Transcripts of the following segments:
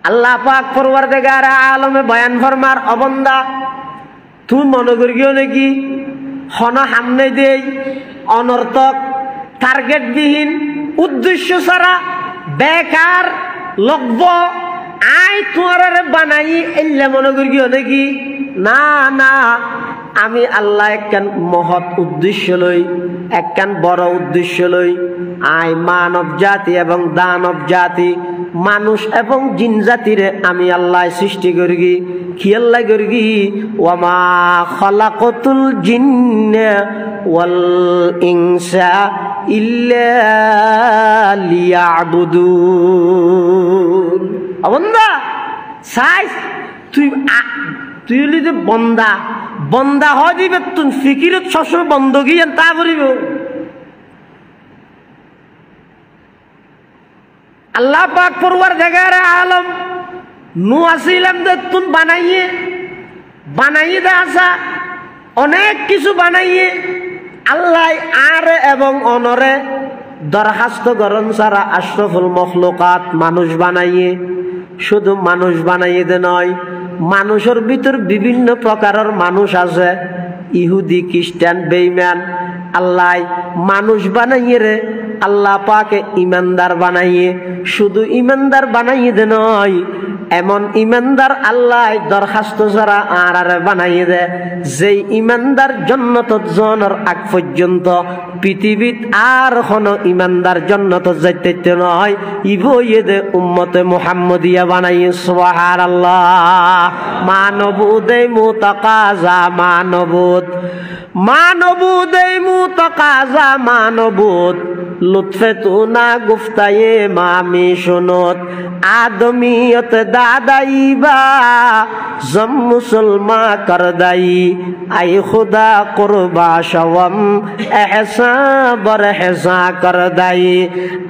আল্লাহ পাক পরওয়ারদিগার আলমে বয়ান ফরমার অবন্দা তুমি মনে করিও নাকি হন সামনে দেই অনর্থক টার্গেটবিহীন উদ্দেশ্য ছাড়া বেকার লব্য আই তোমার বানাই এলে মনে করিও নাকি না না আমি আল্লাহ একখান মহৎ উদ্দেশ্য লই একখান বড় উদ্দেশ্য লই আই মানব জাতি এবং দানব জাতি মানুষ এবং জিন জাতিরে আমি আল্লাহ সৃষ্টি করি কি আল্লাহ করি ওয়ামা খালাকাতুল জিন্না ওয়াল ইনসা ইল্লা লিয়াবুদুন বন্দা সাইজ তুই হলি যে বন্দা বন্দা হয় দিবে তুই ফিকিরত সবসময় বন্ধ গিয়ে তা করিব আল্লাহ পাক পরওয়ারদিগার আলম নু আসিলাম যে তুই বানাইয়ে দে আসা অনেক কিছু বানাইয়ে আল্লাহ আর এবং অনরে দরখাস্ত গরম সারা আশরাফুল মখলুকাত মানুষ বানাইয়ে শুধু মানুষ বানাইয়ে দে নয় মানুষের ভিতর বিভিন্ন প্রকারের মানুষ আছে ইহুদি খ্রিস্টান বেঈমান আল্লাহ মানুষ বানাইয়ে রে আল্লাহ পাকে ইমানদার বানাইয়ে শুধু ইমানদার বানাইয়ে দে নয় এমন ইমানদার আল্লাহ দরখাস্ত ছাড়া আর বানাইয়ে দে যেই ইমানদার জান্নাতত জনের আগ পর্যন্ত পৃথিবীত আর কোন ইমানদার জান্নাতত যাইতে নয় ইবইয়ে দে উম্মতে মুহাম্মদিয়া বানাইয়ে সুবহানাল্লাহ মানবুদে মুতাকাজা মানবুদে মুতাকাজা মানবুদ লুৎফে তু না গুফতায়ে মামি শুনত আদমিয়ত দাদাইবা জম মুসলমা করদাই আই খুদা কুরবা শওম এহসা বর হেসা করদাই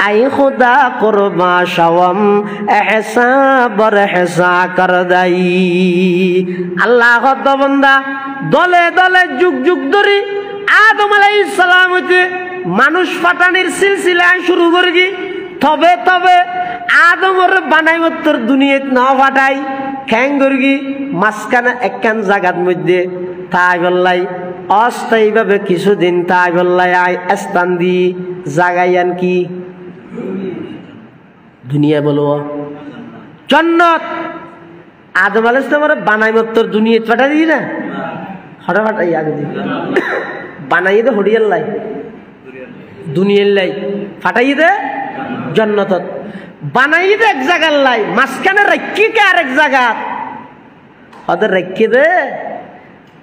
আই খুদা কুরবা শওম এহসা বর হেসা করদাই আল্লাহ বান্দা দলে দলে যুগ যুগ ধরে আদম আলাইহিস সালাম হইতে মানুষ পাঠানির সিলসিলায় শুরু করি তবে তবে আদমর বানাই মত্তর দুনিয়াত না পাঠাই খ্যাং করি মাঝখানে একখান জায়গার মধ্যে তাই বললাই অস্থায়ীভাবে কিছুদিন তাই বললাই আই স্থান দি জাগাইয়ান কি দুনিয়া বলো জান্নাত আদম আলাইহিস সালামের বানাই মত্তর দুনিয়াত পাঠাই দি না হঠাৎ পাঠাই আগে দি বানাই দে হরিয়াল লাই দুনিয়ার লাই ফাটাই দে জান্নাতত বানাই দে এক জায়গার লাই মাঝখানে রাখি কে আরেক জায়গা ওদের রাখি দে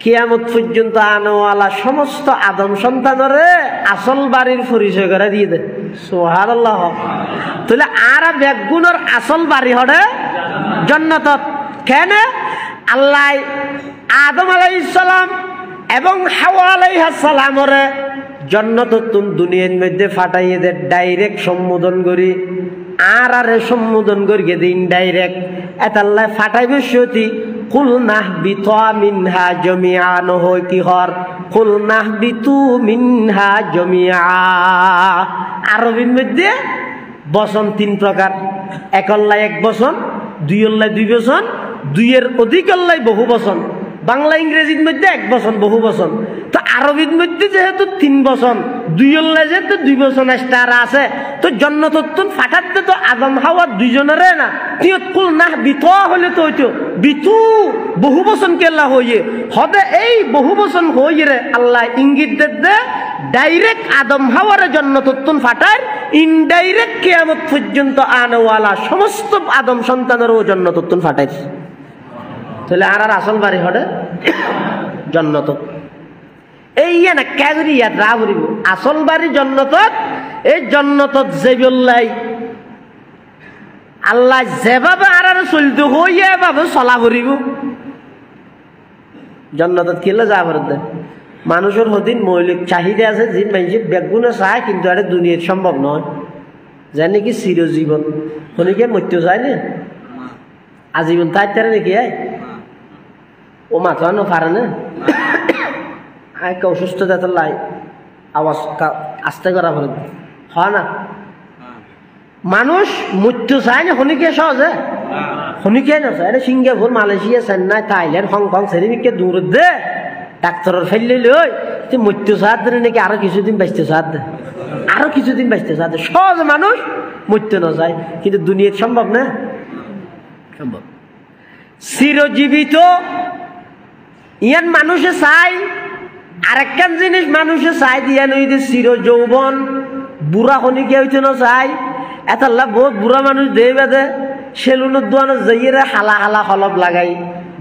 কিয়ামত পর্যন্ত আনোয়ালা সমস্ত আদম সন্তানরে আসল বাড়ির পরিচয় করে দিয়ে দে সুবহানাল্লাহ তাহলে আর বেগুনের আসল বাড়ি হরে জান্নাতত কেন আল্লাহ আদম আলাইহিস সালাম এবং হাওয়া আলাইহিস সালামরে জান্নাতুন দুনিয়ার মধ্যে ফাটাইয়ে দে ডাইরেক্ট সম্বোধন করি আর সম্বোধন করিয়ে দিন ডাইরেক্ট এতাল্লাহ ফাটাইবে সতি কুল নাহবিতু মিনহা জামিআন হয় কি হর কুল নাহবিতু মিনহা জামিআ আরবির মধ্যে বচন তিন প্রকার একল্লাই এক বচন দুইল্লাই দুই বচন দুইয়ের অধিকল্লাই বহু বচন বাংলা ইংরেজির মধ্যে এক বচন বহু বচন তো আরবির মধ্যে যেহেতু তিন বচন দুইল্লাই যেহেতু দুই বচন এক্সট্রা আছে তো জান্নাতুন ফাটাতে তো আদম হাওয়া দুইজনের না তুই কুল নাহ বিত হলে তো হইতো বিতু বহু বচন কেলা হইয়ে হদে এই বহু বচন হইয়ে রে আল্লাহ ইঙ্গিত দে ডাইরেক্ট আদম হাওয়ার জান্নাতুন ফাটায় ইনডাইরেক্ট কিয়ামত পর্যন্ত আনওয়ালা সমস্ত আদম সন্তানেরও জান্নাতুন ফাটায় তাহলে আর আসল বাড়ি হরে জান্নাত এই না ক্যাজরি রা বলিব আসল বাড়ি জান্নাত এই জান্নাত যেবলাই আল্লাহ যেভাবে আর চলতে হইয়া এভাবে চলা করিব জান্নাত কিলে যা পারে মানুষের হদিন মৌলিক চাহিদা আছে যে মানুষ বেগুনে চায় কিন্তু এটা দুনিয়ার সম্ভব নয় জানে কি চিরজীবন শনিকে মৃত্যু যায় না আজীবন তাই তারা নাকি ও মাথা নো পারে না আগে অসুস্থতা লাই আওয়াজ আস্তে করা ফেলে হয় না মানুষ মৃত্যু চায় না শনিকে সহজে শুনিকে নচায় এটা Singapore Malaysia Chennai Thailand Hong Kong সেরিমিকে দূর দে ডাক্তারের ফেললে লই তুই মৃত্যু সাহায্য দেবে নাকি আরো কিছুদিন বাঁচতে সাহায্য দে আরো কিছুদিন বাঁচতে সাহায্য সহজ মানুষ মৃত্যু না যায় কিন্তু দুনিয়ার সম্ভব না সম্ভব চিরজীবিত ইয়ান মানুষে চাই আরেকখান জিনিস মানুষে চাই ইয়ান ওই যে চির যৌবন বুড়া খনিকে হইতে না চাই এতাল্লা বহুত বুড়া মানুষ দেই বাদে সেলুনের দোয়ানো যাইয়ে হালা হালা হলপ লাগাই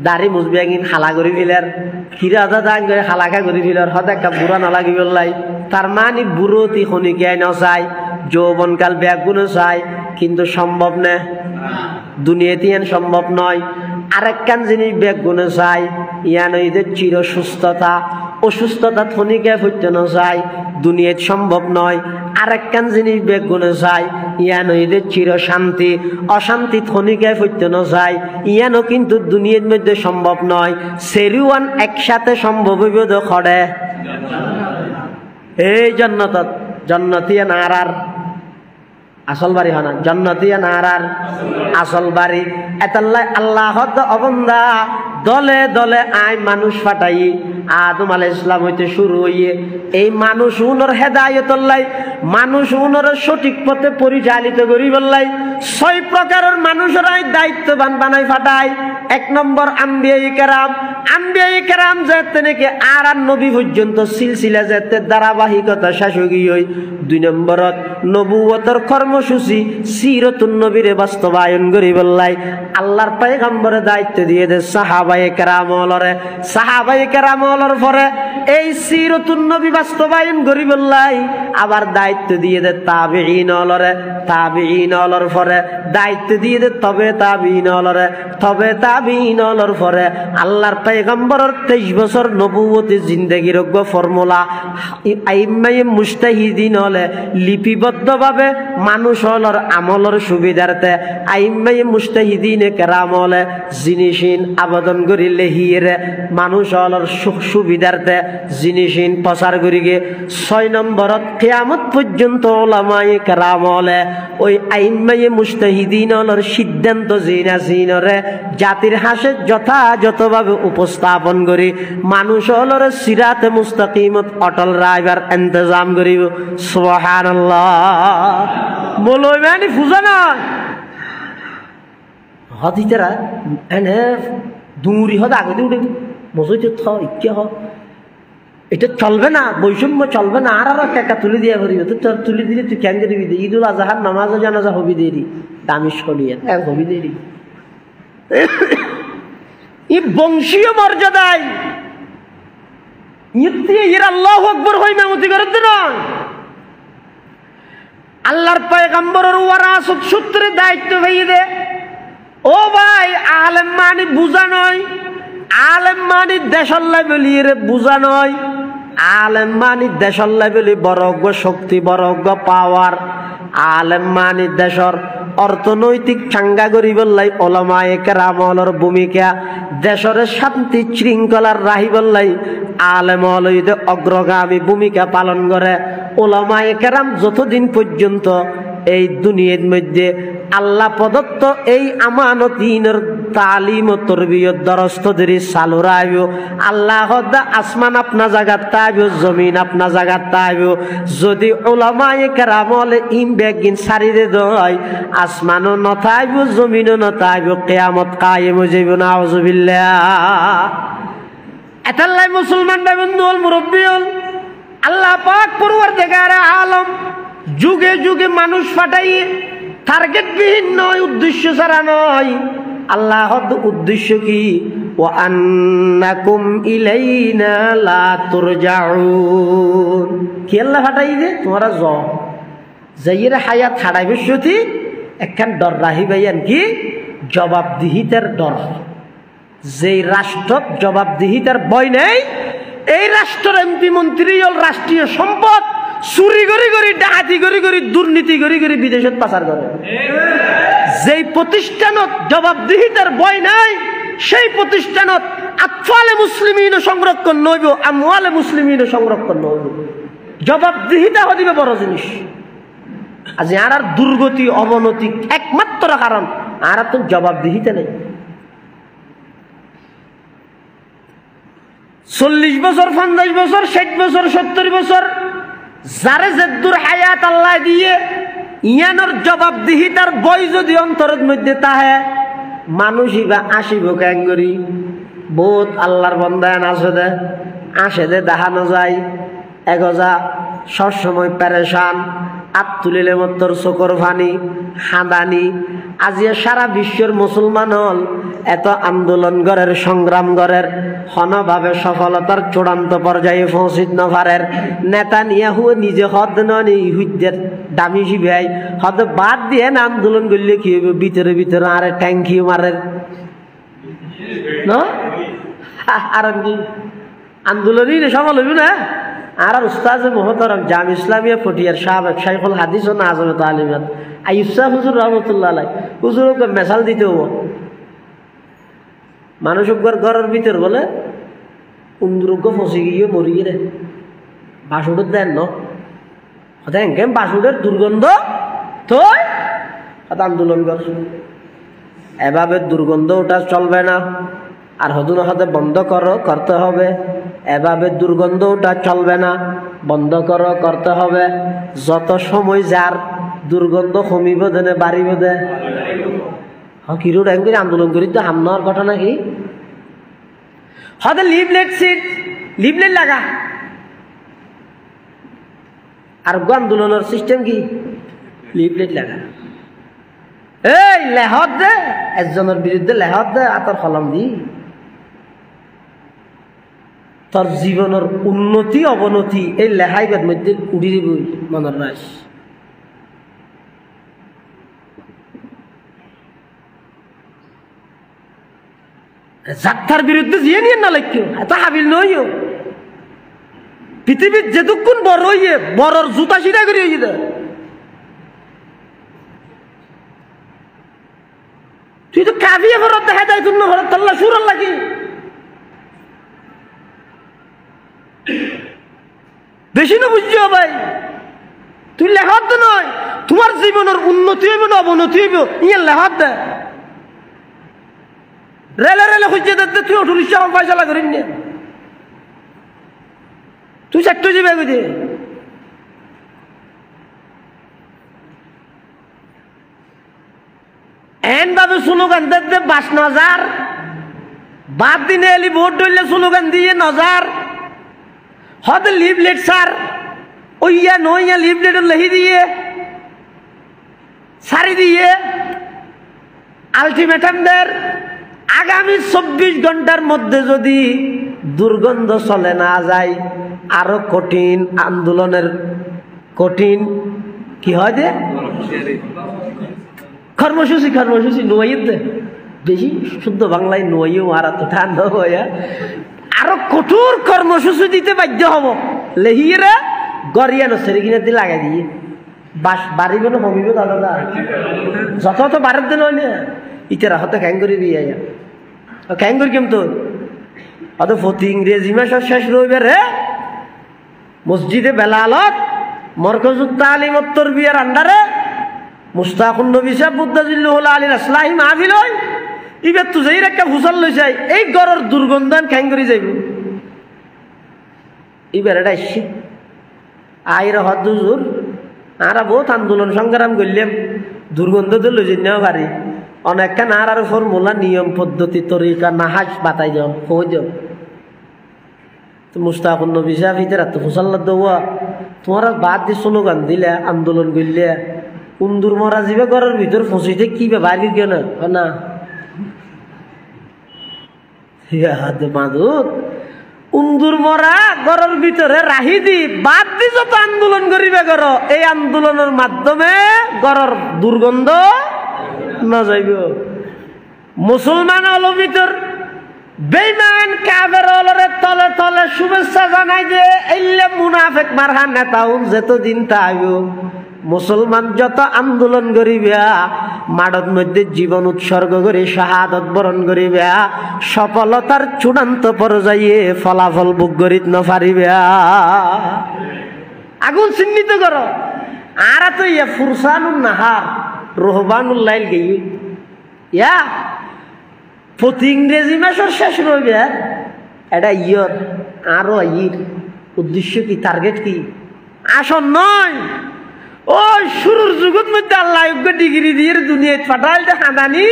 দাড়ি মুজবে একদিন হালা করে ফেলার কিরা হাজা দাং করে হালাকা করে ফেলার হতে একটা বুড়া নালাগি বললাই তার মানে বুড়ো তি খনিকে না চাই যৌবনকাল ব্যাগুনে চাই কিন্তু সম্ভব না দুনিয়াতে ইয়ান সম্ভব নয় আরেকখান জিনিস ব্যাগুনে চাই ইয়ান ওইদের চির সুস্থতা অসুস্থতা থনিকে ফুটতে না চাই দুনিয়াতে সম্ভব নয় আরেকখান জিনিস বেগুনে চাই ইয়ান ওইদের চির শান্তি অশান্তি থনিকে ফুটতে না চাই ইয়ানও কিন্তু দুনিয়ার মধ্যে সম্ভব নয় সেরিওয়ান একসাথে সম্ভব হইব খড়ে এই জন্নতিয়া নারার আসল বাড়ি হনা জন্নতিয়া নারার আসল বাড়ি এতাল্লাই আল্লাহ অবন্দা দলে দলে আয় মানুষ ফাটাই আদম আলাইহিস সালাম হইতে শুরু হইয়ে এই মানুষ উনর হেদায়েতুল্লাহ মানুষ উনর সঠিক পথে পরিচালিত করি বললাই 6 প্রকারের মানুষরাই দায়িত্ববান বানাই ফাটায় 1 নম্বর আম্বিয়ায়ে কেরাম যেতে নাকি আর নবী পর্যন্ত সিলসিলা যেতে ধারাবাহিকতা শাসকি হই 2 নম্বরত নবুয়তের কর্মসূচি সিরাতুন নবীরে বাস্তবায়ন করি বললাই আল্লাহর পয়গম্বরের দায়িত্ব দিয়ে দে সাহাবায়ে কেরামর পরে এই সিরাতুন নবী বাস্তবায়ন করি বললাই আবার দায়িত্ব দিয়ে দে তাবিঈনর পরে দায়িত্ব দিয়ে দে তবে তাবিঈনর পরে আল্লাহর পয়গম্বরের 23 বছর নবুয়তি জিন্দেগির ফর্মুলা আইম্মায়ে মুজতাহিদিন হলে লিপিবদ্ধভাবে মানুষ হলর আমলর সুবিধার্থে আইম্মায়ে মুজতাহিদিন কেরাম হলে জিনিসিন আবেদন করিলে হিরে মানুষ হলর সুবিধার্থে জিনিসিন প্রচার করিগে 6 নম্বরত কিয়ামত পর্যন্ত উলামায়ে কেরাম হলে ওই আইম্মায়ে মুজতাহিদিন হলর সিদ্ধান্ত জিনারে জাতির হাসে যথাযথভাবে উপস্থাপন করি মানুষ হলর সিরাতে মুস্তাকিমত অটল রাইবার ইন্তজাম করিব সুবহানাল্লাহ বলো মানে ফুজা না হদিতেরা এনে দূরি হদ আগে দিয়ে উঠে মজুরি ইচ্ছা হ এটা চলবে না বৈষম্য চলবে না আর একটা তুলে দিয়ে ভরিব তো তুলে দিলে তুই কেন দিবি ঈদুল আজহার নামাজ জানাজা হবি দেরি দামি শরিয়া হবি দেরি এই বংশীয় মর্যাদায় আল্লাহু আকবার হই মেমতি করতে নয় আল্লাহর পয়গম্বরের ওয়ারাসত সূত্রে দায়িত্ব হয়ে দে ও ভাই আলেম মানে বুঝা নয় আলেম মানে দেশল্লাই বলিয়ে বুঝা নয় আলেম মানে দেশল্লাই বলি বড়জ্ঞ শক্তি বড়জ্ঞ পাওয়ার আলেম মানে দেশর অর্থনৈতিক চাঙ্গা গরিবল্লাই ওলামায়ে কেরামর ভূমিকা দেশের শান্তি শৃঙ্খলার রাহিবল্লাই আলেম হলইতে অগ্রগামী ভূমিকা পালন করে ওলামায়ে কেরাম যতদিন পর্যন্ত এই দুনিয়ার মধ্যে আল্লাহ প্রদত্ত এই আমানতিনের তালিম ও তরবিয়ত দরস্ত ধরে চালু রাখব আল্লাহ আসমান আপনা জায়গাত তাইব জমিন আপনা জায়গাত তাইব যদি উলামায়ে কেরাম ইম বেগিন সারিদে দয় আসমানও নথাইব জমিনও নথাইব কিয়ামত কায়েম হয়ে যাইব নাউযুবিল্লাহ এতাল্লাই মুসলমান ভাই বন্ধু হল মুরব্বী হল আল্লাহ পাক পরওয়ারদিগারে আলম যুগে যুগে মানুষ ফাটাই টার্গেট বিহীন নয় উদ্দেশ্য ছাড়া নয় আল্লাহর উদ্দেশ্য কি ওয়া আন্নাকুম ইলাইনা লা তুরজাউন কি আল্লাহ ফাটাই দে তোমরা যাইয়ের হায়াত ছাড়াইবে সতি একখান ডর রাহিবাইয়ান কি জবাবদিহিতার ডর যেই রাষ্ট্র জবাবদিহিতার ভয় নেই এই রাষ্ট্রের এমপি মন্ত্রী হল রাষ্ট্রীয় সম্পদ চুরি করি ডাকাতি করি দুর্নীতি করি বিদেশত পাচার করে যেই প্রতিষ্ঠানত জবাবদিহিতার ভয় নাই সেই প্রতিষ্ঠানত আতফালে মুসলিমিন সংরক্ষণ নইব আমওয়ালে মুসলিমিন সংরক্ষণ নইব জবাবদিহিতা হদিবে বড় জিনিস আজ আর দুর্গতি অবনতি একমাত্র কারণ আর তো জবাব দিহিতে নেই। 40 বছর, 50 বছর, 60 বছর, 70 বছর যারে যেদুর হায়াত আল্লাহ দিয়ে ইয়ানোর জবাব দিহি তার বই যদি অন্তরের মধ্যে তাহে মানুষই বা আসিব কেন করি। বহুত আল্লাহর বন্দায়ন আছে দে, আসে দে দেখানো যায় এগজা সবসময় পেরেশান, আত তুলিলে মতর চোখর ফানি হাঁদানি। আজিয়ে সারা বিশ্বের মুসলমান হল এত আন্দোলন গড়ের সংগ্রাম গড়ের হনভাবে সফলতার চূড়ান্ত পর্যায়ে পৌঁছিত নভারের নেতানিয়াহু নিজে হদ নয় ইহুদের দামি শিবাই হদ বাদ দিয়ে আন্দোলন করলে কি হবে, ভিতরে ভিতরে আরে ট্যাঙ্কি মারের না আর কি আন্দোলনই সফল হইব না। আর উস্তাদ মোহতরম জাম ইসলামিয়া ফটিয়ার সাবেক শাইখুল হাদিস ও নাজমত আলিমাত আইয়ুব শাহ হুজুর রহমতুল্লাহ আলাই হুজুরকে মেসাল দিতে হবো। মানুষ ঘরের ভিতর বলে উন্দুরোগ্য ফসে গিয়ে মরি রে বাসুডের দেন নেন বাসুডের দুর্গন্ধ তো আন্দোলন কর। এভাবে দুর্গন্ধ ওটা চলবে না, আর হদু না হতে বন্ধ করো করতে হবে। এভাবে দুর্গন্ধ ওটা চলবে না, বন্ধ করো করতে হবে। যত সময় যার দুর্গন্ধ কমিব দেনে বাড়িব দে কিরো টাইম করে আন্দোলন করি তো হামনার ঘটনা কি হতে লিফলেট সিট লিফলেট লাগা। আর আন্দোলনের সিস্টেম কি লিফলেট লাগা। এই লেহত দে একজনের বিরুদ্ধে লেহত দে আতর কলম দি তোর জীবনের উন্নতি অবনতি এই লেহাইবার মধ্যে উড়ি দিবই মনের রাস। যাত্রার বিরুদ্ধে জিয়ে নিয়ে না লক্ষ্য এত হাবিল নইও পৃথিবীর যেটুকুন বড় হইয়ে বড়র জুতা সিধা করে হইয়ে দে। তুই তো কাবিয়ে ঘরত দেখা যায় তুই ঘরত তাল্লা সুরল লাগি বেশি না বুঝছো ভাই। তুই লেখাত দে নয় তোমার জীবনের উন্নতি হইব না অবনতি হইব ইয়ে লেখাত দে। রেলে রেলে খুঁজছে দে তুই অটো রিক্সা পয়সা করিস নে তুই চারটে যাবে বুঝে। এন ভাবে স্লোগান দে ৫,০০০ বাদ দিনে এলি ভোট ধরলে স্লোগান দিয়ে নজার হতে লিফলেট সার ওইয়া নইয়া লিফলেট লেহি দিয়ে সারি দিয়ে আলটিমেটামদের আগামী ২৪ ঘন্টার মধ্যে যদি দুর্গন্ধ চলে না যায় আরো কঠিন আন্দোলনের কঠিন কি হয় যে কর্মসূচি নোয়াইব দে বেশি শুদ্ধ বাংলায় নোয়াইও আর তো ঠান্ডা হইয়া আরো কঠোর কর্মসূচি দিতে বাধ্য হব। লেহিয়েরা গড়িয়ানো সেরে কিনে দিয়ে লাগাই দিয়ে বাস বাড়িব না কমিব দাদা যত বাড়ার দিন হয় না ইতারা হতে খ্যাং করে দিয়ে খ্যাং করি কেম তো হয়তো ফতি ইংরেজি মাসের শেষ রইবে রে মসজিদে বেলালত মরকজুত তালিম তরবিয়ার আন্ডারে মুস্তাকুন নবী সাহেব বুদ্দাজিল্লাহুল আলীর আসলাহি মাহফিল হয় ইবে তো যেই একটা হুসল লইছে এই গরর দুর্গন্ধন খ্যাং করে যাইব এবার এটা শীত আইর হদ হুজুর আরা বহুত আন্দোলন সংগ্রাম করলাম দুর্গন্ধ তো লই যাই পারি অনেকটা আর ফর্মুলা নিয়ম পদ্ধতি তরিকা নাহাজ বাতাই যাও কই যাও তো মুস্তাকুন নবী সাহেব ইতারা তো হুসল্লা দেওয়া তোমারা বাদ দিয়ে স্লোগান দিলে আন্দোলন করলে উন্দুর মরা যাবে ঘরের ভিতর ফসিতে কি বাইরে কেউ না মাদুর উন্দুর মরা ঘরের ভিতরে রাহি দি বাদ দি যত আন্দোলন করিবে ঘর এই আন্দোলনের মাধ্যমে ঘরের দুর্গন্ধ না যাইব। মুসলমান হলো ভিতর বেঈমান কাফের হলরে তলে তলে শুভেচ্ছা জানাই যে এইলে মুনাফিক মারহা নেতাও যতদিন তাইব মুসলমান যত আন্দোলন করিবে মাঠের মধ্যে জীবন উৎসর্গ করে শাহাদত বরণ করিবে সফলতার চূড়ান্ত পর্যায়ে ফলাফল ভোগ করিত নপারিবে। আগুন চিহ্নিত করো আর তো ইয়া ফুরসানুন নাহার রোহবানুল লাইল গেই ইয়া প্রতি ইংরেজি মাসের শেষ রবিবার এটা ইয়র আরো ইর উদ্দেশ্য কি, টার্গেট কি? আসন নয়, ওই শুরুর যুগত মধ্যে আল্লাহ ডিগ্রি দিয়ে দুনিয়ায় পাঠাল হাঁদানি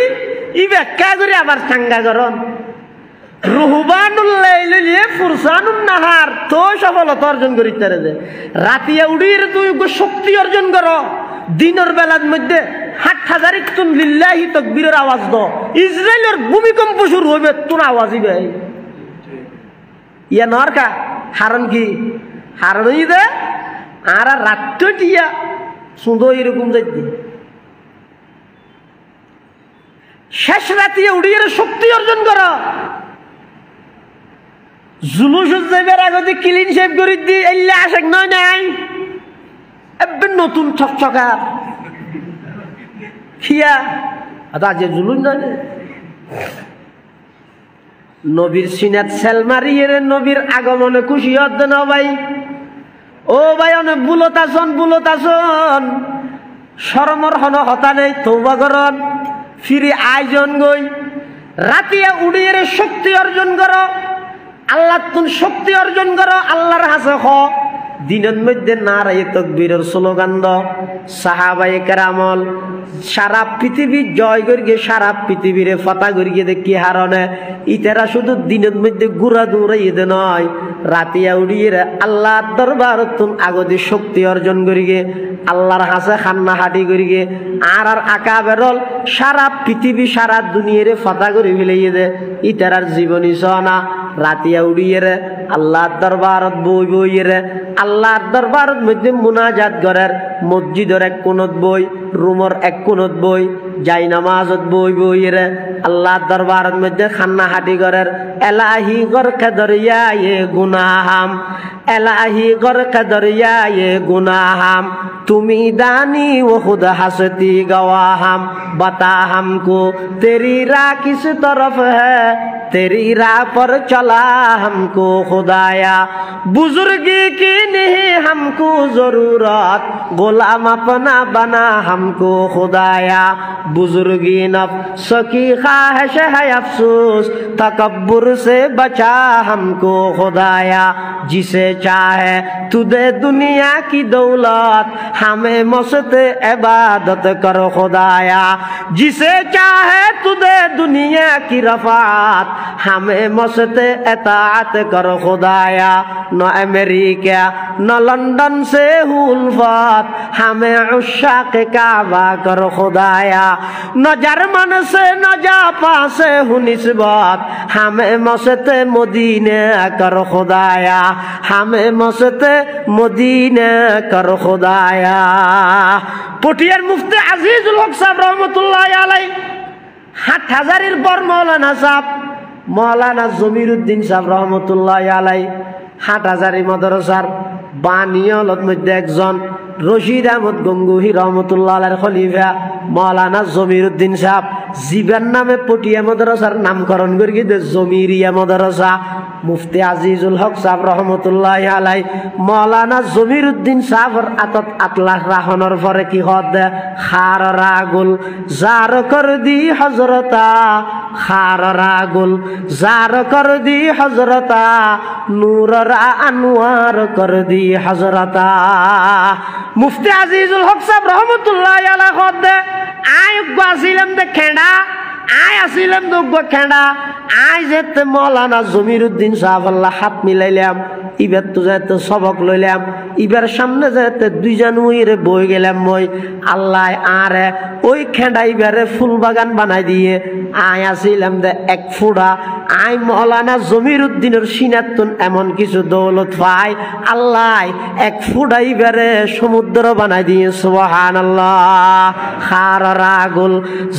ই ব্যাখ্যা করে আবার চাঙ্গা করন রুহবানুল্লাইলিয়ে ফুরসানুন নাহার তো সফলতা অর্জন করিতে রে। রাতিয়া উড়িয়ে তুই শক্তি অর্জন করো, দিনের বেলার মধ্যে 60,000 ইকতুন লিল্লাহি তাকবীরের আওয়াজ দ, ইসরায়েলের ভূমিকম্প শুরু হবে তোর আওয়াজই বে ইয়া নরকা হারন কি হারন ই দে আর রাতটিয়া সুন্দর এরকম যাইতে শেষ রাতিয়া উড়িয়ে শক্তি অর্জন করো। জুলুস যাইবার আগে ক্লিন শেভ করে দি এলে আসে নয় নাই একবার নতুন ছকছকা খিয়া আজ জুলুস নয় নবীর সিনাত সেল মারিয়ে নবীর আগমনে খুশি হত না ভাই। ও ভাই অনেক বুলত আসন শরমর হন হতা নেই তৌবা করন ফিরে আয়োজন গই রাতিয়া উড়িয়ে শক্তি অর্জন করো, আল্লাহ তুন শক্তি অর্জন করো, আল্লাহর হাসে হ দিনের মধ্যে নারায়ে তাকবীরের স্লোগান দ। সাহাবায়ে কেরামল সারা পৃথিবী জয় করিয়ে সারা পৃথিবীরে ফতা করিয়ে দেখি হারনে ইতারা শুধু দিনের মধ্যে ঘুরা দৌড়াইয়ে দে নয়, রাতিয়া উড়িয়ে আল্লাহ দরবার তুন আগতে শক্তি অর্জন করিয়ে আল্লাহর হাসে খান্না হাঁটি করিয়ে আর আকা বেরল সারা পৃথিবী সারা দুনিয়ারে ফতা করে ফেলাইয়ে দে। ইতারার জীবনী সনা রাতিয়া উড়িয়ে রে আল্লাহর দরবারত বই বইয়ে রে আল্লাহর দরবারত মধ্যে মুনাজাত করার মসজিদের এক কোণত বই, রুমর এক কোণত বই, যাই নামাজত বই বইয়ে রে আল্লাহর দরবারত মধ্যে খান্না হাঁটি করার এলাহি গর কাদরিয়া এ গুনাহাম, এলাহি গর কাদরিয়া এ গুনাহাম, তুমি দানি ও খুদ হাসতি গওয়াহাম, बता हमको तेरी राह किस तरफ है, तेरी राह पर चला हमको खुदाया, बुजुर्गी की नहीं हमको जरूरत, गुलाम अपना बना हमको खुदाया, बुजुर्गी नफ्स की ख्वाहिश है अफसोस, तकब्बुर से बचा हमको खुदाया, जिसे चाहे तू दे दुनिया की दौलत, हमें मस्त इबादत कर खुदाया, जिसे चाहे तू दे दुनिया की रफात, हमें मस्त इताअत कर खुदाया, न अमेरिका न लंदन से उल्फत, हमें उश्शाक काबा कर खुदाया, न जर्मन से न जापान से हूँ निस्बत, हमें मस्त मदीने कर खुदाया, हमें मस्त मदीने कर खुदाया। পটিয়ার মুফতি আজিজুল হক সাহেব রহমতুল্লাহ আলাই 60,000-এর পর মৌলানা সাহেব মৌলানা জমিরুদ্দিন সাহেব রহমতুল্লাহ আলাই 60,000-এর মাদ্রাসার বানিয়ালত মধ্যে একজন রশিদ আহমদ গঙ্গুহি রহমতুল্লাহ আলাইহির খলিফা মৌলানা জমিরুদ্দিন সাহেব জীবন নামে পটিয়া মাদ্রাসার নামকরণ করিয়ে দে জমিরিয়া মাদ্রাসা। মুফতি আজিজুল হক সাহেব রহমতুল্লাহ আলাই মৌলানা জমিরুদ্দিন সাহেবের আতত আতলাহ রাহনের পরে কি হদ খার রাগুল জার কর দি হজরতা, খার রাগুল জার কর দি হজরতা, নূর রা আনোয়ার কর দি হজরতা। মুফতি আজিজুল হক সাহেব রহমতুল্লাহ আলাই হদ আয় আসিলাম দে খেঁড়া, আয় আসিলাম দোগ্য খেঁড়া, আয় যেতে মৌলানা জমিরুদ্দিন সাহেব আল্লাহ হাত মিলাইলাম, ইবার তো যেতে সবক লইলাম, ইবার সামনে যেতে 2 জানুয়ারি বই গেলাম মই আল্লাহ আরে ওই খেঁড়া ইবারে ফুল বাগান বানাই দিয়ে আয় আসিলাম দে 1 ফুড়া, আয় মৌলানা জমিরুদ্দিনের সিনাতুন এমন কিছু দৌলত পাই আল্লাহ 1 ফুড়া ইবারে সমুদ্র বানাই দিয়ে সুবহানাল্লাহ। খার রাগুল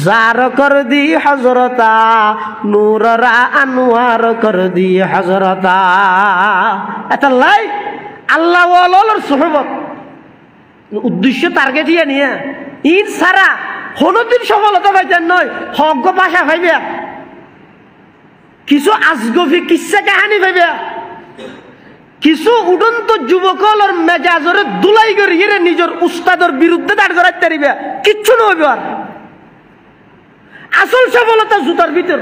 জার কর দি হজরতা, নূর রা আনোয়ার কর দি হজরতা। এটা লাই আল্লাহ ওয়ালার সুহবত উদ্দেশ্য টার্গেট ইয়ে নিয়ে ইন সারা কোনদিন সফলতা পাইতেন নয়, হজ্ঞ ভাষা পাইবে, কিছু আজগবি কিসা কাহানি পাইবে, কিছু উড়ন্ত যুবকলর মেজাজরে দুলাই করিয়ে নিজের উস্তাদের বিরুদ্ধে দাঁড় করাইতে পারিবে, কিচ্ছু নইবে। আসল সফলতা জুতার ভিতর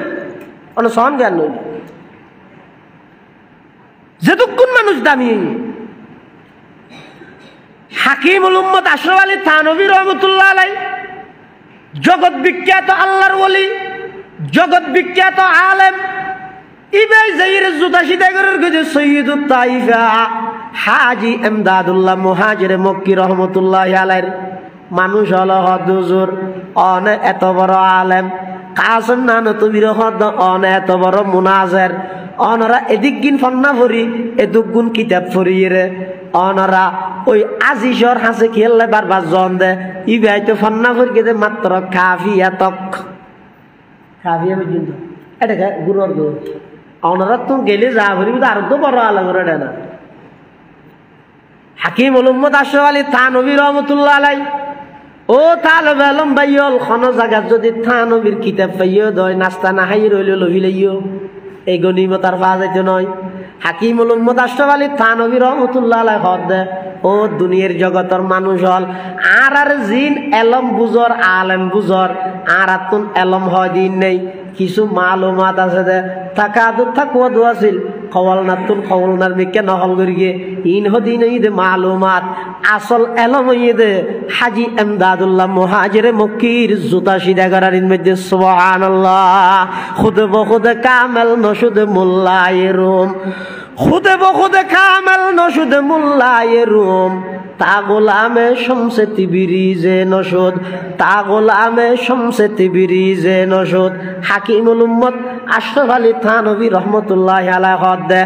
অনেক সহন জ্ঞান নই যেতক্ষণ মানুষ দামি হাকিমুল উম্মত আশরাফ আলী থানভী রহমতুল্লাহ আলাই জগৎ বিখ্যাত আল্লাহর ওলি জগৎ বিখ্যাত আলেম ইবাই জাইরের জুতা সিধা করার গজে সৈয়দুত তাইফা হাজী এমদাদুল্লাহ মুহাজির মক্কি রহমতুল্লাহ আলাইহির মানুষ হলো হুজুর অনে এত বড় আলেম কাসম নানতুবির হদ অনে এত বড় মুনাজির অনরা এদিক গিন ফন্না ভরি এদুক গুণ কিতাব ফরিয়ে অনরা ওই আজিজর হাসে খেললে বারবার জন দে ইবাই তো ফন্না ভরি দে মাত্র কাফিয়া তক কাফিয়া পর্যন্ত এটা গুরুর দো অনরা তো গেলে যা ভরি আর তো বড় আলেম রে না হাকিমুল উম্মত আশরাফ আলী থানভী রহমতুল্লাহ আলাই ও তালেব আলম ভাইয়ল খন জায়গা যদি থানভীর কিতাব পাইও দয় নাস্তা না হাই রইল লভিলাইও এই গনিমত আর পাওয়া যাইতে নয় হাকিমুল উম্মত আশরাফ আলী থানভী রহমতুল্লাহ আলাই হদ দে ও দুনিয়ার জগতের মানুষ হল আর জিন এলম বুজর আলেম বুজর আর তুন এলম হয় দিন নেই কিছু মালুমাত আছে দে তাকাদুর তাকওয়া দোয়া ছিল কওয়াল নাতুন কওয়ালনার মিকে নহল করিয়ে ইন হদিন ঈদ মালুমাত আসল এলম ঈদ হাজী এমদাদুল্লাহ মুহাজির মক্কির জুতা সিধা করার মধ্যে সুবহানাল্লাহ খুদ বখুদ কামেল নশুদ মোল্লায়ে রুম খুদ বখুদ কামেল নশুদ মোল্লায়ে রুম তা গোলামে শমসে তিবরিজে নশুদ তা গোলামে শমসে তিবরিজে নশুদ হাকিমুল উম্মত আশরাফ আলী থানভী রহমতুল্লাহি আলাইহি হদে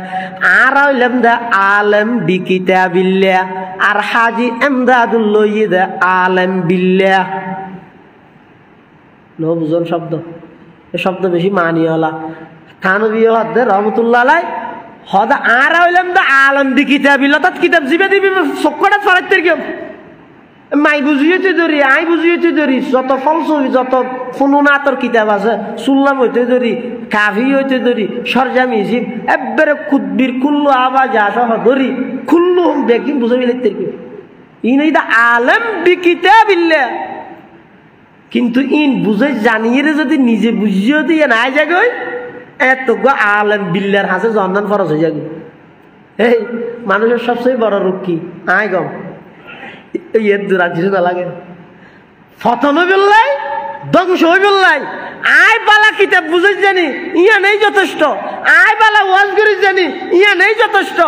আর হইলাম দে আলেম বিকিতাবিল্লাহ আর হাজী এমদাদুল্লাহ ইদে আলেম বিল্লাহ লফজর শব্দ এই শব্দ বেশি মানিওয়ালা থানভী হদে রহমতুল্লাহ আলাইহি হদা আর হইলাম দে আলেম বিকিতাবিল্লাহ তাত কিতাব জিবে দিবি সকটা ফরাইতে কি মাই বুঝিয়েছে ধরি আই বুঝিয়েছে ধরি যত ফলসফি যত ফুনুনাতর কিতাব আছে সুল্লাম হইতে ধরি কাফি হইতে ধরি সরজামি জিব একবারে কুদ্বির কুল্লু আওয়াজ আসা ধরি কুল্লু দেখি বুঝাবি লিখতে কি ইন এইটা আলেম বিকিতাবিল্লাহ কিন্তু ইন বুঝে জানিয়ে যদি নিজে বুঝিয়ে দিয়ে নাই যাগই এত গো আলেম বিল্লার হাসে জন্নান ফরজ হয়ে যাবে এই মানুষের সবচেয়ে বড় রোগ কি আয় গম এর দুরাজি না লাগে ফতন হইবিল্লাই ধ্বংস হইবিল্লাই আয় বালা কিতাব বুঝে জানি ইয়া নেই যথেষ্ট আয় বালা ওয়াজ করি জানি ইয়া নেই যথেষ্ট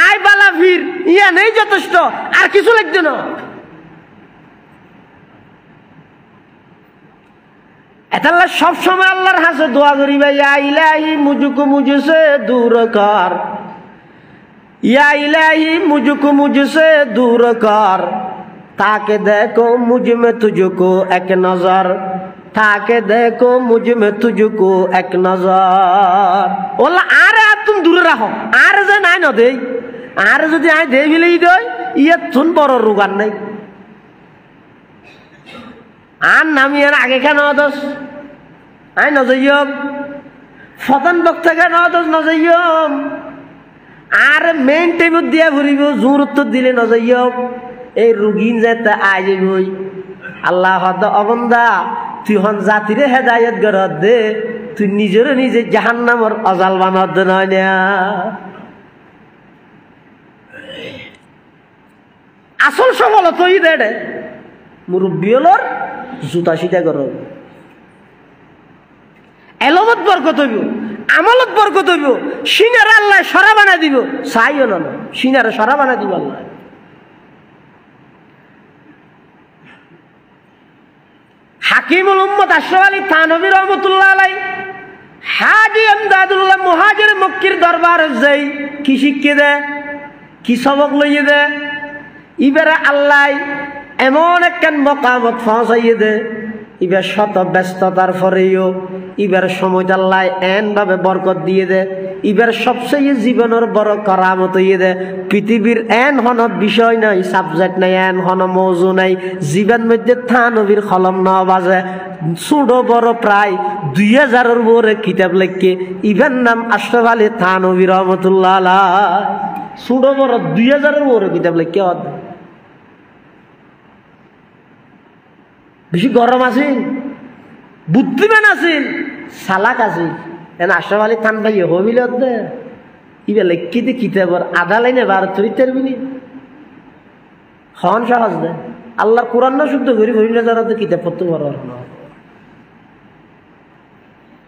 আয় বালা ভিড় ইয়া নেই যথেষ্ট আর কিছু লাগছে না এতাল্লা সব সময় আল্লাহর হাসে দোয়া করিবা ইয়া ইলাহি মুজুকু মুজসে দূর কর ইয়া ইলাহি মুজুকু মুজসে দূর কর ताके देखो मुझ में तुझको एक नजर ताके देखो मुझ में तुझको एक नजर ओला आरे तुम दूर रहो आरे जे নাই ন দেই आरे যদি আই দেই বিলেই দই ইয়ে তুন বড় রোগান নাই আর নামি আর আগে কেন দস আই ন যাইম ফতন বক্তা কেন দস ন যাইম আর মেইন টাইম দিয়া ঘুরিব জোর উত্তর দিলে ন যাইম এই রুগীন যেতে আই যাবই আল্লাহ হদ অবন্দা তুই হন জাতিরে হেদায়েত গরদ দে তুই নিজের নিজে জাহান্নামের অজাল বানদ নয় না আসল সফলতা ই দে মুরব্বী হলর জুতা সিধা কর এলমত বরকত হইব আমলত বরকত হইব সিনারে আল্লাহ সরা বানা দিব চাইও না সিনারে সরা বানা দিব আল্লাহ হাকিমুল উম্মত আশরাফ আলী থানভী রহমতুল্লাহ আলাই হাজী এমদাদুল্লাহ মুহাজির মক্কির দরবার যাই কি শিক্ষা দে কি সবক লইয়ে দে ইবারে আল্লাহ এমন একখান মকামত পৌঁছাইয়ে দে ইবার শত ব্যস্ততার পরেও ইবার সময় আল্লাহ এন ভাবে বরকত দিয়ে দে ইবার সবচেয়ে জীবনের বড় করামত হইয়ে দে পৃথিবীর এন হন বিষয় নাই সাবজেক্ট নাই এন হন মৌজু নাই জীবন মধ্যে থানভীর কলম ন বাজে ছোট বড় প্রায় 2000-এর উপরে কিতাব লেখকে ইবার নাম আশরাফ আলী থানভী রহমতুল্লাহ আলাইহি ছোট বড় 2000-এর উপরে কিতাব লেখকে বেশি গরম আছে বুদ্ধিমান আছিল, চালাক আছিল। এন আশরাফ আলী থান ভাই হবিল ইবা লেখিতে কিতাবর আধা লাইনে ভারত চরিত্রের বিনি হন সহজ দে আল্লাহর কোরআন না শুদ্ধ করি ভরি না যারা তো কিতাব পড়তে পারো না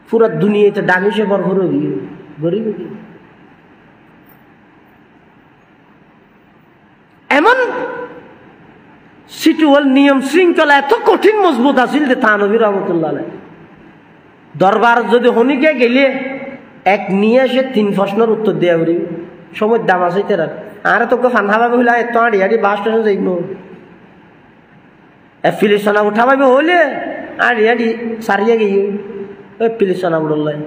পুরা দুনিয়াতে ডামিসে পর ভরে গরিব এমন সিটুয়াল নিয়ম শৃঙ্খলা এত কঠিন মজবুত আছিল যে থানবী রহমতুল্লাহ দরবার যদি হনিকে গেলে এক নিয়ে এসে 3 প্রশ্নের উত্তর দেওয়া করি সময় দাম আছে তার আর তোকে ফান্না পাবে হইলে এত আড়ি আড়ি বাস স্টেশন যাইব ফিলিসনা উঠা পাবে হইলে আড়ি আড়ি সারিয়া গিয়ে ওই ফিলিসনা উঠলাই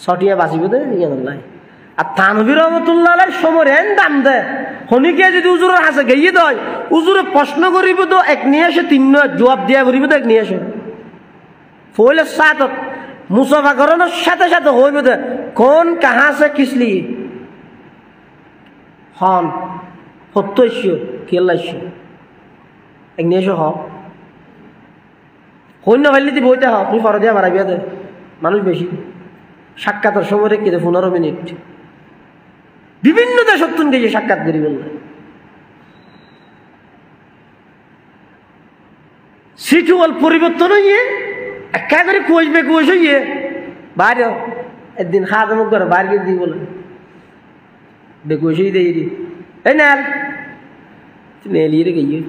ছটিয়া বাঁচিব দে ইয়ে নলাই আর থানবী রহমতুল্লাহ সময় এন দাম দে হনিকে যদি উজুরের হাসে গিয়ে দেয় উজুরে প্রশ্ন করিব তো এক নিয়ে এসে 3 জবাব দিয়া করিব তো এক নিয়ে এসে ফলে সাত মুসাফা করানোর সাথে সাথে হইবে দে কোন কাহা সে কিসলি হন সত্য ইস্যু কেলা ইস্যু এক নিয়ে এসে হইন্য ভাইলি বইতে হ তুমি ফর দিয়া বাড়াইবিয়া দে মানুষ বেশি সাক্ষাতের সময় রেখে দে 15 মিনিট বিভিন্ন দেশত গিয়ে সাক্ষাৎ করি বললে সিচুয়াল পরিবর্তন হইয়ে একা করে কুয়াশবে কুয়াশ হইয়ে বাইরে একদিন খাওয়া দামক করে বাইরে গিয়ে দিয়ে বলে বেকুয়াশ হয়ে দিয়ে এই নেল নেলিয়ে রে গিয়ে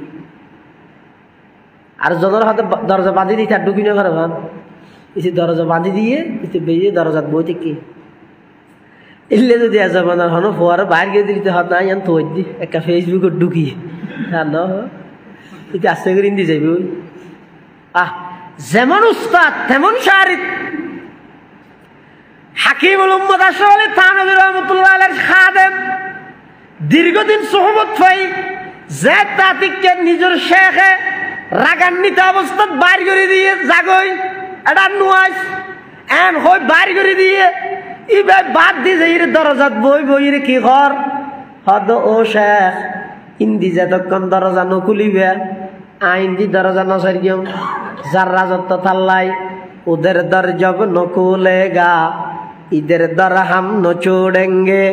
আর যতর হাতে দরজা বাঁধি দিই তার ঢুকি না ঘরে ভাব এসে দরজা বাঁধি দিয়ে এসে বেরিয়ে দরজা বই থেকে এলে যদি আজাবানার হনো ফোয়ার বাইরে গিয়ে দিতে হাত নাই আমি তো দি একটা ফেসবুকে ঢুকি আর না এটা আস্তে করে ইন্দি যাইবে ওই যেমন উস্তাদ তেমন শারিক হাকিমুল উম্মত আশরাফ আলী থানভী রাহমাতুল্লাহ আলাইহির খাদেম দীর্ঘদিন সুহবত পাই যে তাতিককে নিজের শেখে রাগান্বিত অবস্থাত বাইর করে দিয়ে জাগই এটা নুয়াইস এন হই বাইর করে দিয়ে ইবে বাদ দিয়ে যাই দরজাত বই বই রে কি ঘর হদ ও শেখ ইন্দি যতক্ষণ দরজা নকুলিবে আইন দি দরজা নসারিয়ম যার রাজত্ব থাল্লাই ওদের দর জব নকুলেগা इधर दर हम न छोड़ेंगे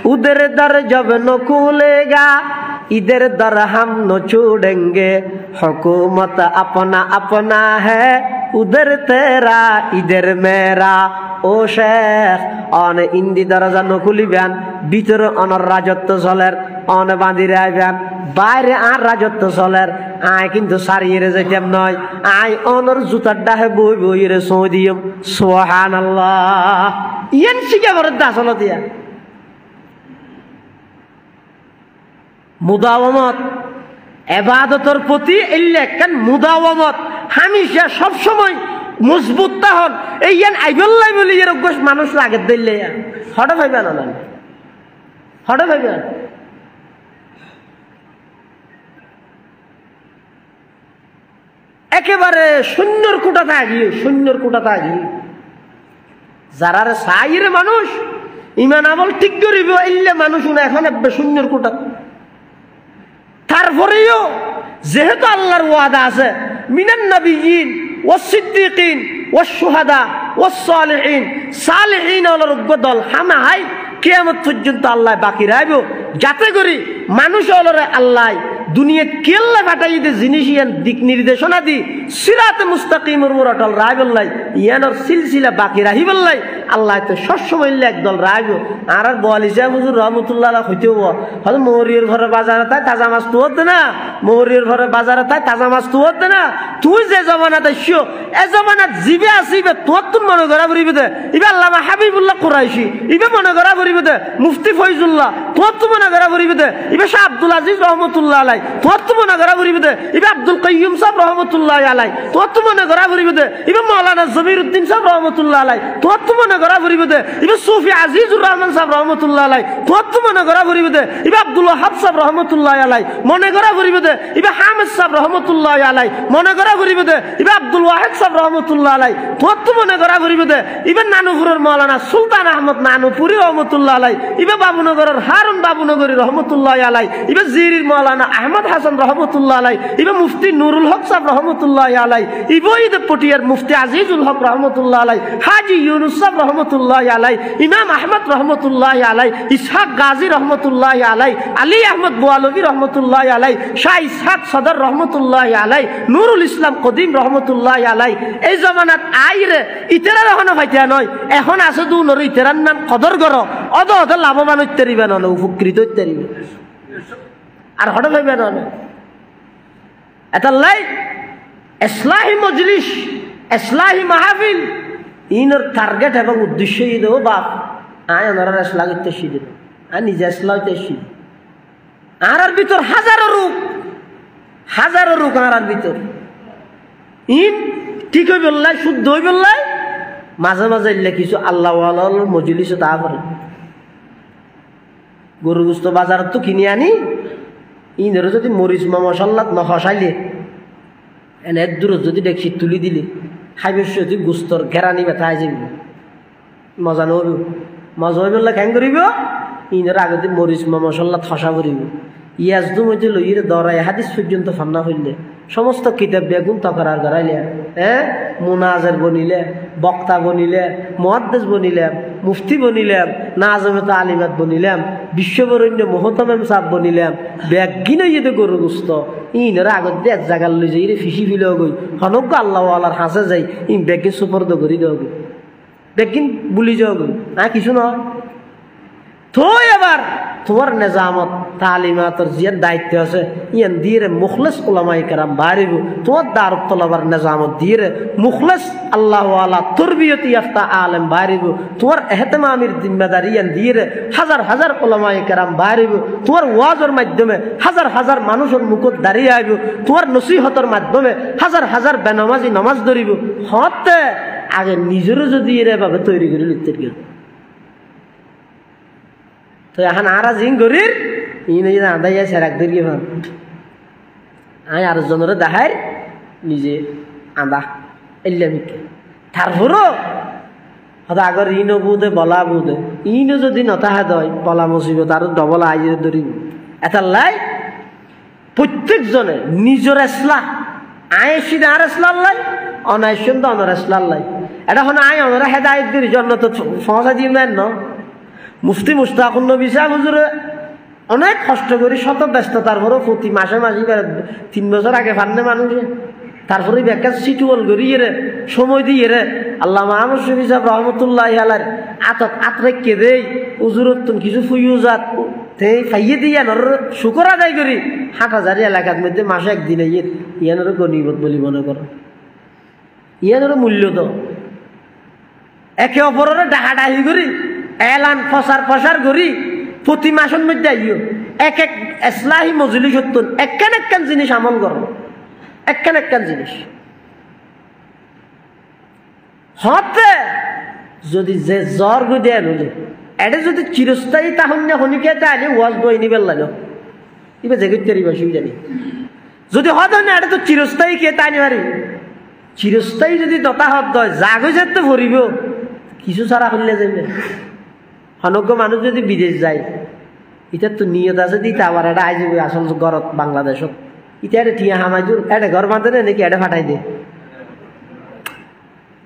उधर दर जब न खुलेगा इधर दर हम न छोड़ेंगे हुकूमत अपना अपना है उधर तेरा इधर मेरा ओ शेख अन इंदी दरजा न खुलिबेन ভিতর অনর রাজত্ব চলের অন বাঁধি রাখবেন বাইরে আর রাজত্ব চলের আয় কিন্তু সারিয়ে যেতাম নয় আয় অনর জুতার ডাহে বই বই রে সৌ দিম সুবহানাল্লাহ ইয়ান শিখে বরদ আসল দিয়া মুদাওয়ামত ইবাদতের প্রতি ইল্লাকান মুদাওয়ামত হামেশা সব সময় মজবুত তাহন এই ইয়ান আইবল্লাই বলি এর গোশ মানুষ লাগে দিলে হঠাৎ ভাইবা না হঠাৎ ভাইবা একেবারে শূন্যর কোটা থাকি যারা সাইরে মানুষ ইমান আমল ঠিক করিব ইল্লে মানুষ না এখন শূন্যর কোটা তারপরেও যেহেতু আল্লাহর ওয়াদা আছে মিনান নবিয়িন ওয়াস সিদ্দিকিন ওয়াস শুহাদা ওয়াস সালিহিন সালিহিন হলোর দল হামাই কিয়ামত পর্যন্ত আল্লাহ বাকি রাখবো যাতে করি মানুষ হলরে আল্লাহ দুনিয়া কেল্লা ফাটাই দে জিনিস ইয়ান দিক নির্দেশনা দি সিরাতে মুস্তাকিমের উপর অটল রাখবল্লাই ইয়ানোর সিলসিলা বাকি রাখিবল্লাই আল্লাহ তো সবসময় একদল রাখবো আর বলিসা হুজুর রহমতুল্লাহ হইতেও হয়তো মহরির ঘরে বাজারে তাই তাজা মাছ তো হতে না মহরির ঘরে বাজারে তাই তাজা মাছ তো হতে না তুই যে জমানাতে শিও এ জমানাত জিবে আসিবে তোর তুন মনে করা করিবে দে ইবে আল্লামা হাবিবুল্লাহ কুরাইশি ইবে মনে করা করিবে দে মুফতি ফয়জুল্লাহ তোর তো মনে করা করিবে দে ইবে শাহ আব্দুল আজিজ রহমতুল্লাহ আলাই তোর তো মনে করা করিবে দে ইবে আব্দুল কাইয়ুম সাহেব রহমতুল্লাহ আলাই তোর তো মনে করা করিবে দে ইবে মাওলানা জমিরউদ্দিন সাহেব রহমতুল্লাহ আলাই তোর তো মনে করা ফুরিব দে ইবে সুফি আজিজুর রহমান সাহেব রহমতুল্লাহ আলাই কত মনে করা ফুরিব দে ইবে আব্দুল ওয়াহাব সাহেব রহমতুল্লাহ আলাই মনে করা ফুরিব দে ইবে হামিদ সাহেব রহমতুল্লাহ আলাই মনে করা ফুরিব দে ইবে আব্দুল ওয়াহিদ সাহেব রহমতুল্লাহ আলাই কত মনে করা ফুরিব দে ইবে নানুপুরের মাওলানা সুলতান আহমদ নানুপুরি রহমতুল্লাহ আলাই ইবে বাবুনগরের হারুন বাবুনগরী রহমতুল্লাহ আলাই ইবে জিরির মাওলানা আহমদ হাসান রহমতুল্লাহ আলাই ইবে মুফতি নুরুল হক সাহেব রহমতুল্লাহ আলাই ইবে ইদে পটিয়ার মুফতি আজিজুল হক রহমতুল্লাহ আলাই হাজি ইউনুস সাহেব রহমতুল্লাহ আলাই ইমাম আহমদ রহমতুল্লাহ আলাই ইসহাক গাজী রহমতুল্লাহ আলাই আলী আহমদ বুয়ালবী রহমতুল্লাহ আলাই শাহ ইসহাক সদর রহমতুল্লাহ আলাই নুরুল ইসলাম কদিম রহমতুল্লাহ আলাই এই জমানাত আইরে ইতেরা এখনো ফাইতা নয় এখন আছে দু নর ইতেরার নাম কদর গর অদ অদ লাভবান হইতে পারিবে না উপকৃত হইতে পারিবে আর হঠাৎ হইবে না এটা লাই ইসলাহি মজলিস ইসলাহি মাহফিল ইনর টার্গেট এবং উদ্দেশ্য ই দেবো বাপ আয় ওনারা ইসলাম করতে শিখে আর নিজে ইসলাম হইতে শিখে আর ভিতর হাজারো রূপ আর ভিতর ইন ঠিক হই বললাই শুদ্ধ হই বললাই মাঝে মাঝে কিছু আল্লাহ মজলিস তা করে গরু গুস্ত বাজার তো কিনে আনি ইনর যদি মরিচ মশাল্লাত নহসাইলে এনে দূর যদি দেখছি তুলি দিলে খাইবে যদি গুস্তর ঘেরানি ব্যথা আই যাবি মজা নহব মজা হই বললে কেন করিব ইনর আগতে মরিচ মশাল্লা থসা করিব ইয়াজদু মধ্যে লইরে দরাই হাদিস পর্যন্ত ফান্না হইলে সমস্ত কিতাব বেগুন তকরার গড়াইলে মুনাজের বনিলে বক্তা বনিলে মুহাদ্দিস বনিলাম মুফতি বনিলাম নাজমত আলিমাত বনিলাম বিশ্ববরণ্য মোহতমেম সাহেব বনিলাম ব্যাগিনে যদি গরু গুস্ত ইনরা আগত দিয়ে এক জায়গার লই যাই রে ফিসি ফিলে গই হনক আল্লাহ আল্লাহর হাসে যাই ইন ব্যাগিন সুপর্দ করি দেওয়া গই ব্যাগিন বুলি যাওয়া গই কিছু নয় তো এবার তোমার নিজামত তালিমাতর জিয়ার দায়িত্ব আছে ইয়ান দিয়ে মুখলেস উলামায়ে কেরাম বাড়িব তোমার দারুত তলাবার নিজামত দিয়ে মুখলেস আল্লাহ ওয়ালা তরবিয়ত ইয়াফতা আলেম বাড়িব তোমার ইহতিমামের জিম্মেদারি ইয়ান দিয়ে হাজার হাজার উলামায়ে কেরাম বাড়িব তোমার ওয়াজের মাধ্যমে হাজার হাজার মানুষের মুখত দাঁড়িয়ে আইব তোমার নসিহতের মাধ্যমে হাজার হাজার বেনামাজি নামাজ ধরিব হতে আগে নিজেরও যদি এভাবে তৈরি করে লিখতে গেল তো এখন আর জিং করির ইন আদাইয়া সেরাক দির গিয়ে আয় আর জনের দেখাই নিজে আদা এলামিকে তারপরও হয়তো আগর ইনও বুধে বলা বুধে ইনও যদি নতাহা দয় বলা মুসিবত আর ডবল আইজে ধরিব এটা লাই প্রত্যেকজনে নিজের এসলা আয় সিধে আর এসলার লাই অনায়সন তো অনর এসলার লাই এটা হন আয় অনরা হেদায়ত দির জন্য তো সমস্যা দিয়ে নেন ন মুফতি মুশতাকুন নবী সাহেব হুজুরে অনেক কষ্ট করে শত ব্যস্ততার পরও প্রতি মাসে 3 বছর আগে ফান্নে মানুষে তারপরে ব্যাখ্যা সিটুয়াল করিয়ে রে সময় দিয়ে রে আল্লাহ মাহমুদ শফি সাহেব রহমতুল্লাহ আলাইহির আতরে কে দেই হুজুরত কিছু ফুয়ুজাত তেই ফাইয়ে দিয়া নর শুকর আদায় করি 8000 এলাকার মধ্যে মাসে একদিন ইয়ানোর গনিমত বলি মনে করো ইয়ানোর মূল্য তো একে অপরের ডাহাডাহি করি এলান ফসার করি প্রতি মাসের মধ্যে আইও এক ইসলাহি মজলিস হতুন একখান জিনিস আমল করো একখান জিনিস হতে যদি যে জ্বর গো দেয় নলে এটা যদি চিরস্থায়ী তাহলে হনিকে তাহলে ওয়াজ বই নিবেল লাগে এবার জেগের তেরি বাসি জানি যদি হত না এটা তো চিরস্থায়ী কে তাই পারি চিরস্থায়ী যদি দতা হত জাগ যেতে ভরিব কিছু ছাড়া করলে যাইবে হনজ্ঞ মানুষ যদি বিদেশ যায় এটা তো নিয়ত আছে দিতে আবার এটা আই যাবে আসল ঘরত বাংলাদেশত এটা এটা ঠিয়া হামাইজুর এটা ঘর বাঁধে না নাকি এটা ফাটাই দে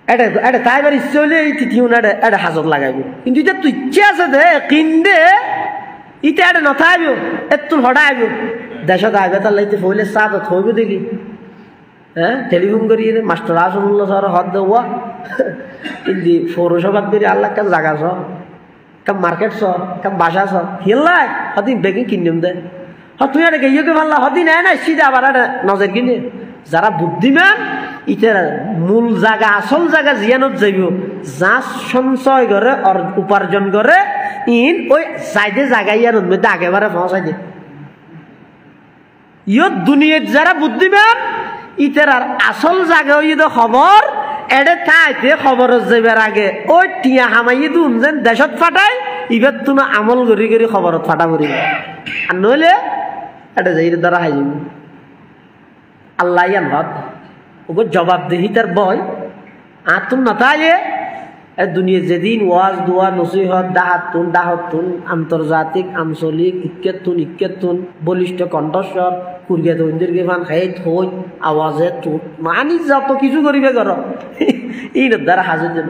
এটা তাই এবার ইচ্ছে হলে এই তিথিও না এটা হাজত লাগাইব কিন্তু এটা তো ইচ্ছে আছে দে কিনদে ইটা এটা নথা আইব এত হঠাৎ আইব দেশত আইবে তার লাইতে ফইলে চাঁদ থইব দেখি হ্যাঁ টেলিফোন করি মাস্টার আসনুল্লাহ স্যার হদ দেওয়া কিন্তু পৌরসভার বেরিয়ে আল্লাহ কাজ জাগা ছ কাম মার্কেট ছ কাম বাসা ছ হিল্লাই হদিন বেগে কিনিম দে তুই এটা গেইকে ভাল্লা হদিন না সিধা আবার নজর কিনে যারা বুদ্ধিমান ইটার মূল জায়গা আসল জায়গা জিয়ানত যাইব যা সঞ্চয় করে উপার্জন করে ইন ওই সাইডে জায়গা ইয়ানোর মধ্যে আগেবারে পৌঁছাই দে ইয়ত দুনিয়ার যারা বুদ্ধিমান ইটার আর আসল জায়গা ইয়ে খবর এডে থাইতে খবর যাইবার আগে ওই টিয়া হামাইয়ে দুন যেন দেশত ফাটায় ইবার তুমি আমল করি করি খবরত ফাটা করি আর নইলে এটা যাই দ্বারা হাই যাবি আল্লাহ ইয়ান ভাত ওকে জবাবদিহিতার ভয় আর তুমি নতায়ে দুনিয়া যেদিন ওয়াজ দোয়া নসিহত ডাহতুন আন্তর্জাতিক আঞ্চলিক ইক্কেতুন বলিষ্ঠ কণ্ঠস্বর কুরিয়া দৈন্দির ফান খাই থই আওয়াজে তুন মানি যত কিছু করিবে কর এই দ্বারা হাজির যেন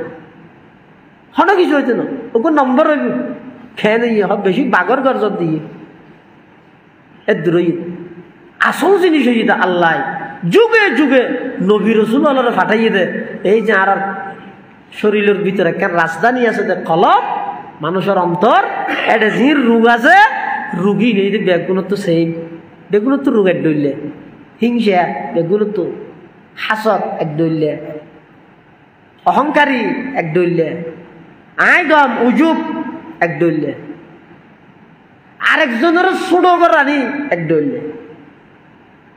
হঠাৎ কিছু হইতে না ওকে নম্বর হইব খেয়ে নিয়ে বেশি বাগর গর্জন দিয়ে এর দূরই আসল জিনিস হয়ে যেটা আল্লাহ যুগে যুগে নবী রসুল আল্লাহ ফাটাইয়ে দে এই যে আর শরীরের ভিতরে কেন রাজধানী আছে যে কলব মানুষের অন্তর এটা যে রোগ আছে রুগী নেই যে বেগুলো তো সেই বেগুলো তো রোগ এক ডইলে হিংসা বেগুলো তো হাসত এক ডইলে অহংকারী এক ডইলে আইগম উজুব এক ডইলে আরেকজনের ছোট করানি এক ডইলে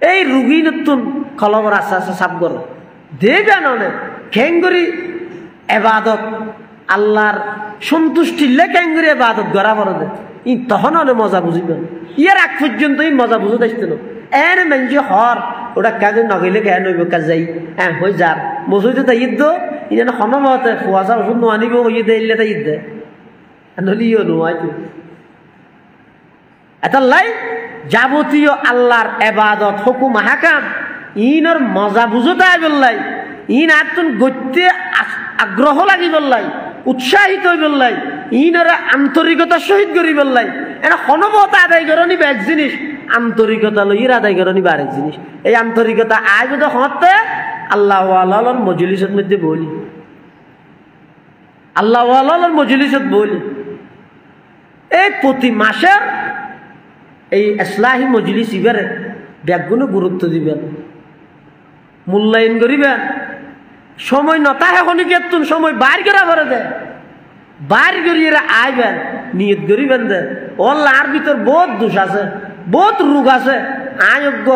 এই রুগী নতুন কলবর আস্তে আস্তে সাপ কর দেবেন অনেক খেঙ্গরি এবাদত আল্লাহর সন্তুষ্টিলে ক্যাঙ্গুরি এবাদত গড়া পড়ে দে ই তখন অনেক মজা বুঝিবেন ইয়ার আগ পর্যন্ত এই মজা বুঝতে আসতে না এনে মেনজি হর ওটা কাজে নগেলে কেন নইব কাজ যাই হ্যাঁ হয়ে যার মসজিদে তাই ঈদ দো ইনানে হনমতে ফুয়াশা ওষুধ নোয়ানিব হইয়ে দে ইলে তাই ঈদ দে নলিও নোয়াই তো এতাল্লাই যাবতীয় আল্লাহর এবাদত হুকুম হাকাম ইনর মজা বুঝতে আই বললাই ইন আতুন গত্যে আগ্রহ লাগি বললাই উৎসাহিত হই বললাই ইনরা আন্তরিকতার সহিত করি বললাই এটা হনমত আদায় করনি এক জিনিস আন্তরিকতা লইয়ের আদায় করনি আরেক জিনিস এই আন্তরিকতা আয় যদি হতে আল্লাহ আল্লাহর মজলিসের মধ্যে বলি আল্লাহ আল্লাহর মজলিসত বলি এই প্রতি মাসের এই ইসলাহি মজলিস ইবারে ব্যাগগুলো গুরুত্ব দিবেন মূল্যায়ন করিবেন সময় নতাহে হনিকেতুন সময় বাইর করা ভরে দে বাইর করিয়ে আইবেন নিয়ত করিবেন দে ওল্লার ভিতর বহুত দোষ আছে বহুত রোগ আছে আয়োগ্য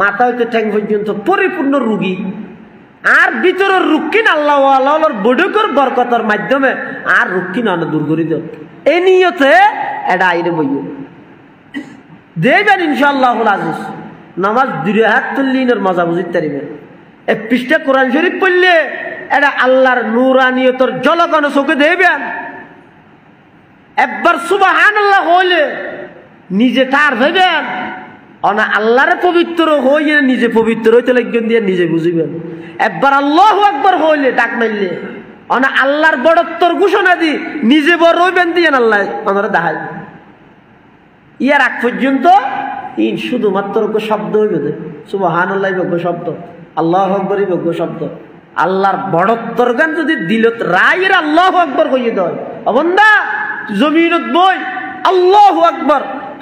মাথা হইতে ঠ্যাং পর্যন্ত পরিপূর্ণ রোগী আর ভিতরের রুক্ষিন আল্লাহ আল্লাহর বড়কর বরকতের মাধ্যমে আর রুক্ষিন অনেক দূর করি দেব এই নিয়তে এটা আইরে বইয়ে দেবেন ইনশাআল্লাহ আজিজ নামাজ 2 হাত তুললিনের মজা বুঝিতে পারিবেন এই পৃষ্ঠা কোরআন শরীফ পড়লে এটা আল্লাহর নূরানিয়তর ঝলকানো চোখে দেবেন একবার সুবহানাল্লাহ হইলে নিজে তার ভেবেন অনা আল্লাহরে পবিত্র হইয়ে নিজে পবিত্র হইতে লাগবেন দিয়ে নিজে বুঝিবেন একবার আল্লাহু আকবার হইলে ডাক মারলে অনা আল্লাহর বড়ত্বর ঘোষণা দি নিজে বড় হইবেন দিয়ে আল্লাহ আমরা দেখাই ইয়ার আগ পর্যন্ত ইন শুধুমাত্র শব্দ হইবে সুবহানাল্লাহ বগ্য শব্দ আল্লাহু আকবার বগ্য শব্দ আল্লাহর বড়ত্বর গান যদি দিলত রায়ের আল্লাহু আকবার কইয়ে দেয় অবন্দা জমিনত বই আল্লাহু আকবার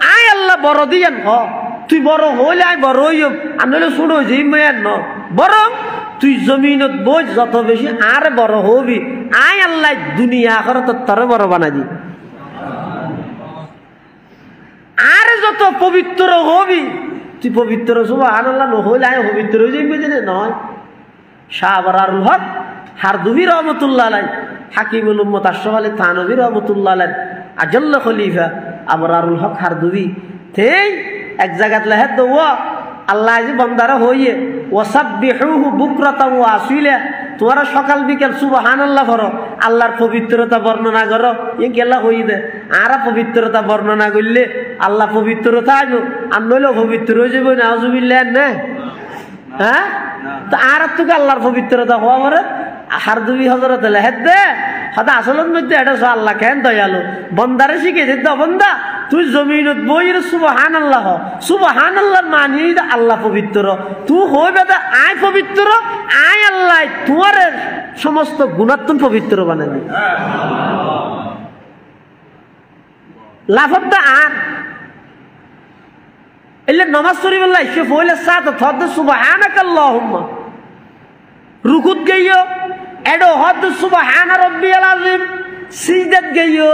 আয় আল্লাহ বড় দিয়েন হ তুই বড় হইলে আয় বড় হইম আনলে শুনো যে মেয়ের ন বরং তুই জমিনত বই যত বেশি আর বড় হবি আয় আল্লাহ দুনিয়া আখিরাত তরে বড় বানাই দি আর যত পবিত্র হবি তুই পবিত্র সুবহানাল্লাহ নহইলে আয় পবিত্র হয়ে যাইবে যে নয় শাহ আবরারুল হক হারদুবি রহমতুল্লাহ আলাইহি হাকিমুল উম্মত আশরাফ আলী থানভী রহমতুল্লাহ আলাইহি আজল্লা খলিফা আবরারুল হক হারদুবি তেই এক জায়গাত লেহে তো আল্লাহ যে বান্দারা হইয়ে ওয়াসাব্বিহুহু বুকরাতাও ওয়া আসিলা তোমরা সকাল বিকাল সুবহানাল্লাহ পড়ো আল্লাহর পবিত্রতা বর্ণনা করো এ গেলা হই দে আর পবিত্রতা বর্ণনা করলে আল্লাহ পবিত্রতা আইবো আর নইলে পবিত্র হয়ে যাবে নাউজুবিল্লাহ না হ্যাঁ তো আর তোকে আল্লাহর পবিত্রতা হওয়া পরে হারদুবি হযরত লেহে দে হদা আসলের মধ্যে এটা আল্লাহ কেন দয়ালু বন্দারে শিখে দিত বন্দা তুই জমিনত বইয়ের সুবহানাল্লাহ সুবহানাল্লাহ মানি আল্লাহ পবিত্র তুই হইবে তো আয় পবিত্র আয় আল্লাহ তোমার সমস্ত গুণাত্মক পবিত্র বানাবি লাফদা আর এলে নামাজ শরীফ আল্লাহ সে ফইলে সাত থদ সুবহানাকাল্লাহুম্মা রুকুত গইও এডো হদ সুবহান রাব্বিয়াল আযীম সিজদাত গেইও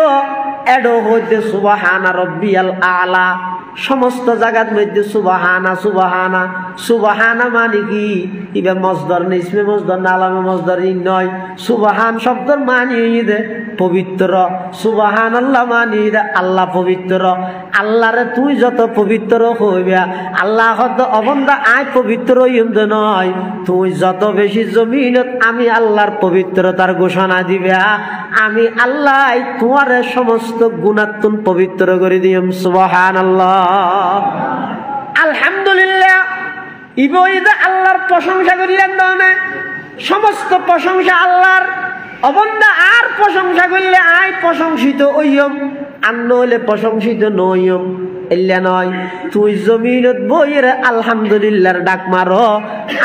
এডো হইতে সুবহানা রাব্বিয়াল আলা সমস্ত জায়গার মধ্যে সুবহানা সুবহানা সুবহানা মানে কি ইবে মজদর না ইসমে মজদর না আলামে মজদর নয় সুবহান শব্দের মানে দে পবিত্র সুবহানাল্লাহ মানে দে আল্লাহ পবিত্র আল্লাহরে তুই যত পবিত্র হইবা আল্লাহ হদ অবন্দা আয় পবিত্র হইম দে নয় তুই যত বেশি জমিনত আমি আল্লাহর পবিত্রতার ঘোষণা দিবা আমি আল্লাহ তোমার সমস্ত গুণাত্মন পবিত্র করে দিম সুবহানাল্লাহ আলহামদুলিল্লাহ ইবইদা আল্লাহর প্রশংসা করিলেন না সমস্ত প্রশংসা আল্লাহর অবন্দা আর প্রশংসা করলে আয় প্রশংসিত হইম আর নইলে প্রশংসিত নইম এল্লা নয় তুই জমিনত বইয়ের আলহামদুলিল্লাহর ডাক মারো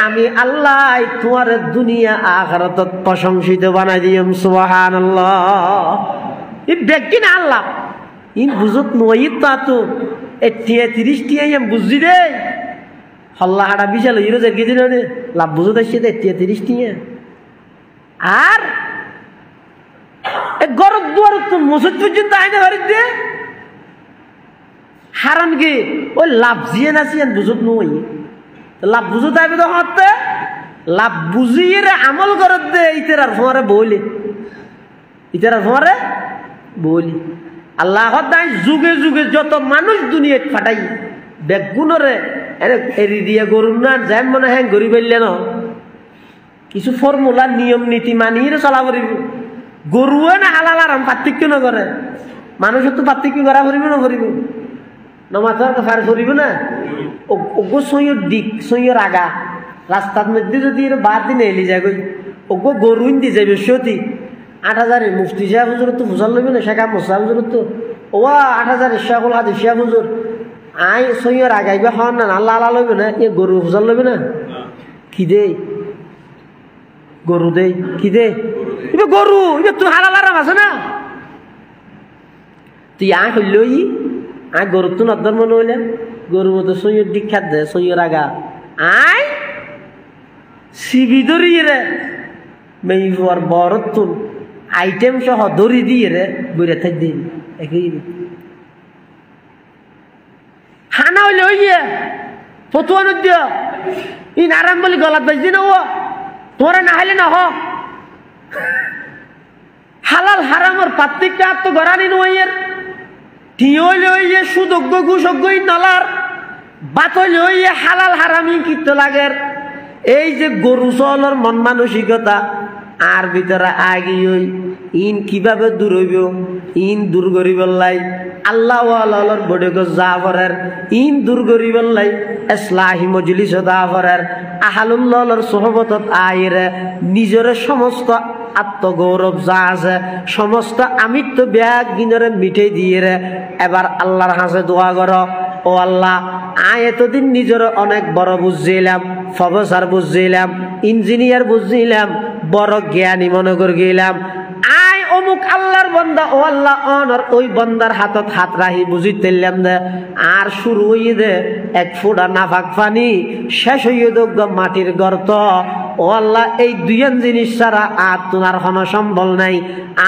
আমি আল্লাহ তোমার দুনিয়া আখিরাতত প্রশংসিত বানাই দিম সুবহানাল্লাহ ই ব্যক্তি না আল্লাহ ইন বুঝত নই তো এটিয়া 30 টিয়া এম বুঝি দে হল্লা হাড়া বিশাল হিরো জেগে দিল রে লাভ বুঝত আসছে এটিয়া 30 টিয়া আর এ গরব দুয়ার তো মসজিদ পর্যন্ত আইনে বাড়িতে দে হারান কি ওই লাভ জিয়ে নাচিয়েন বুঝত নই লাভ বুঝত আইবে তো হতে লাভ বুঝিয়ে আমল করত দে ইতেরার ফোয়ারে বইলে ইতেরার ফোয়ারে বলি আল্লাহ দাই যুগে যুগে যত মানুষ দুনিয়াত ফাটাই বেগুনরে এরি দিয়ে গরুর না যেন মনে হ্যাঁ গরি পাইলে ন কিছু ফর্মুলা নিয়ম নীতি মানিয়ে চলা করিব গরুয়ে না হালাল আরাম পার্থক্য নকরে মানুষের তো পার্থক্য করা করিব না করিব নমাজের ফার করিব না ওগো সইয়ের দিক সইয়ের আগা রাস্তার মধ্যে যদি বাদ দিনে এলি যায় ওগো গরুইন দি যাবে সতী 8,000 মুফতি শাহ হুজুর তো ফুসাল লইবে না শেখা মোসা হুজুর তো ও 8,000 শাহুল হাদিস শাহ হুজুর আই সইয়ের আগাইবে হন না আল্লাহ আল্লাহ লইবে না এ গরু ফুসাল লইবে না কি দে গরু দে কি দে ইবে গরু ইবে তুই হালাল আরাম আছে না তুই আই হইলই আই গরু তো নদর মনে হইলে গরু তো সইয়ের দীক্ষাত দে সইয়ের আগা আই সিবি ধরিয়ে রে মেইফর বরতুন আইটেম সহ দড়ি দিয়ে রে বইরে থাক দিন একই হানা হইলে ওই যে ফতুয়া নদ্য ই নারাম বলি গলাত বাজদি না ও তোরা না হাইলে না হ হালাল হারামর পার্থক্য তো গড়ানি নইয়ের ঠিক হইলে ওই যে সুদজ্ঞ ঘুষজ্ঞ নলার বাত হইলে ওই যে হালাল হারামি কিত লাগের এই যে গরু চলর মন মানসিকতা আর ভিতরে আগে ওই ইন কিভাবে দূর হইব ইন দূর করিবলাই আল্লাহ আল্লাহর বড় জাফরের ইন দূর করিবলাই ইসলাহি মজলিস জাফরের আহলুল্লাহর সোহবতত আইরে নিজের সমস্ত আত্মগৌরব যা আছে সমস্ত আমিত্ব ব্যাগ গিনরে মিঠে দিয়ে রে এবার আল্লাহর কাছে দোয়া করো ও আল্লাহ আয় এতদিন নিজের অনেক বড় বুঝছিলাম প্রফেসর বুঝছিলাম ইঞ্জিনিয়ার বুঝছিলাম বড় জ্ঞানী মনে করে গেলাম আয় অমুক আল্লাহর বান্দা ও আল্লাহ অনর ওই বান্দার হাতত হাত রাহি বুঝি তেললাম দে আর শুরু হইয়ে দে এক ফোঁটা নাফাক পানি শেষ হইয়ে দোগ মাটির গর্ত ও আল্লাহ এই দুইজন জিনিস ছাড়া আর তোমার কোনো সম্বল নাই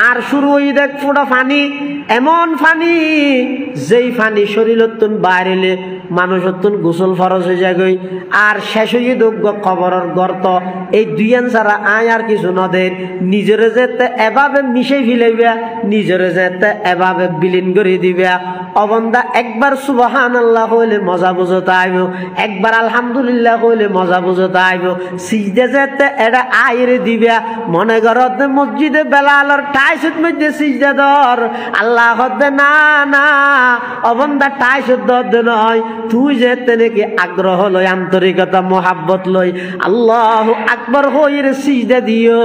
আর শুরু হইয়ে দেখ ফোঁটা পানি এমন পানি যেই পানি শরীরতুন বাইরেলে মানুষতুন গোসল ফরজ হয়ে যায় আর শেষ হইয়ে দোগ কবরের গর্ত এই দুইজন ছাড়া আয় আর কিছু নদের নিজেরে যেতে এভাবে মিশে ফিলাইবা নিজেরে যেতে এভাবে বিলীন করে দিবা অবন্দা একবার সুবহানাল্লাহ হইলে মজা বুঝতে আইব একবার আলহামদুলিল্লাহ হইলে মজা বুঝতে আইব সিজদা যেতে এটা আইরে দিবা মনে করত মসজিদে বেলালর টাইসুত মধ্যে সিজদা দর আল্লাহ হদে না না অবন্দা টাইসুত দর নয় তুই যেতে নাকি আগ্রহ লই আন্তরিকতা মোহাব্বত লই আল্লাহু আকবার হইরে সিজদা দিও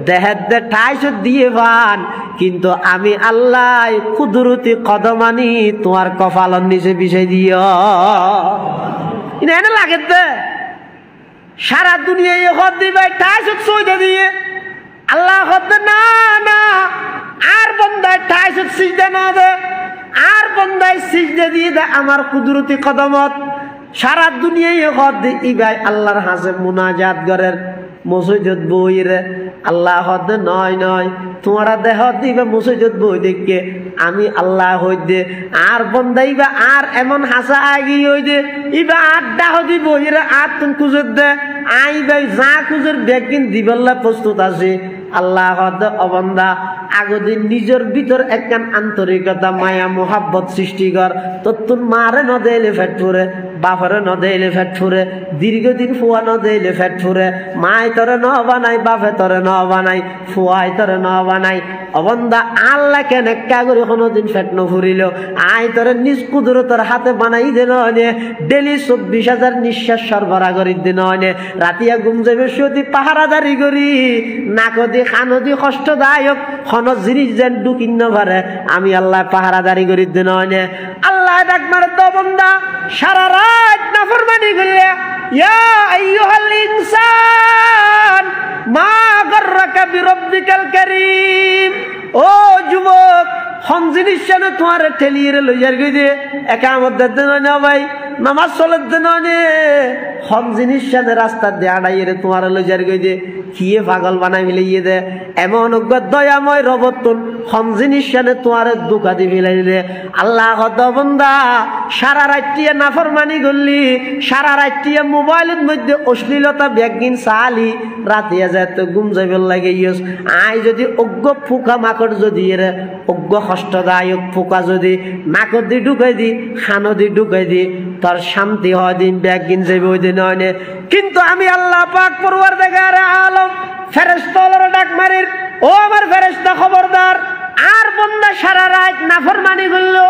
দেহের দে টাইসুত দিয়ে ভান কিন্তু আমি আল্লাহ কুদরতি কদমানি তোমার কপালন নিচে বিষয় দিও এনে লাগে সারা দুনিয়া হদ দিবে টাইসুত সইদা দিয়ে আল্লাহ হদ না না আর বন্দায় টাইসুত সিজদা না দে আর বন্দায় সিজদা দিয়ে দে আমার কুদরতি কদমত সারা দুনিয়ায় হদ ইবাই আল্লাহর হাসে মুনাজাত করেন মসজিদত বইরে আল্লাহ হদ নয় নয় তোমারা দেহ দিবে মসজিদত বই দেখে আমি আল্লাহ হইদে আর বন্দাইবা আর এমন হাসা আগি হইদে ইবা আড্ডা হদি বইরে আর তুম খুঁজে দে আইবা যা খুঁজের ব্যাগিন দিবেল্লা প্রস্তুত আছে আল্লাহ হদ অবন্দা আগদিন নিজের ভিতর একখান আন্তরিকতা মায়া মোহাব্বত সৃষ্টি কর তোর মারে ন দেলে ফেট ফুরে বাপরে ন দেলে ফেট ফুরে দীর্ঘদিন ফুয়া ন দেলে ফেট ফুরে মায় তরে ন বানাই বাপে তরে ন বানাই ফুয়াই তরে ন বানাই অবন্দা আল্লাহ কেন একা করে কোনোদিন ফেট ন ফুরিল আয় তরে নিজ কুদরতর হাতে বানাই দে নয় ডেলি 24,000 নিঃশ্বাস সরবরাহ করি দে নয় রাতিয়া ঘুম যাবে সদি পাহারাদারি করি নাকদি খানদি কষ্টদায়ক খন জিনিস যেন ঢুকিন না পারে আমি আল্লাহ পাহারাদারি করি দে নয় আল্লাহ ডাকমার তো বন্দা সারা রাত নাফরমানি করলে ইয়া আইয়ুহাল ইনসান মা গাররাকা বিরাব্বিকাল কারীম ও যুবক হন জিনিস জানো তোমার ঠেলিয়ে লইয়ার গই একামত দেন না ভাই নামাজ চলে দেন হন জিনিস জানে রাস্তা দিয়ে আড়াইয়ে তোমার লইয়ার গই কিয়ে পাগল বানাই মিলিয়ে দে এমন দয়াময় রবতুন হন জিনিস জানে তোমার দুঃখা দি মিলাইলে আল্লাহ হদ বন্দা সারা রাত্রিয়ে নাফরমানি করলি সারা রাত্রিয়ে মোবাইলের মধ্যে অশ্লীলতা ব্যাগিন চালি রাতিয়া যায় তো ঘুম যাইবার লাগে ইয়স আই যদি অজ্ঞ ফুকা মাকড় যদি এর অজ্ঞ কষ্টদায়ক ফুকা যদি নাকর দি ঢুকাই দি খানো দি ঢুকাই দি তোর শান্তি হয় দিন ব্যাগিন যাইবে ওই দিন হয় কিন্তু আমি আল্লাহ পাক পরওয়ারদিগার আলম ফেরেশতারা ডাক মারির ও আমার ফেরেশতা খবরদার আর বন্দা সারা রাত নাফরমানি করলো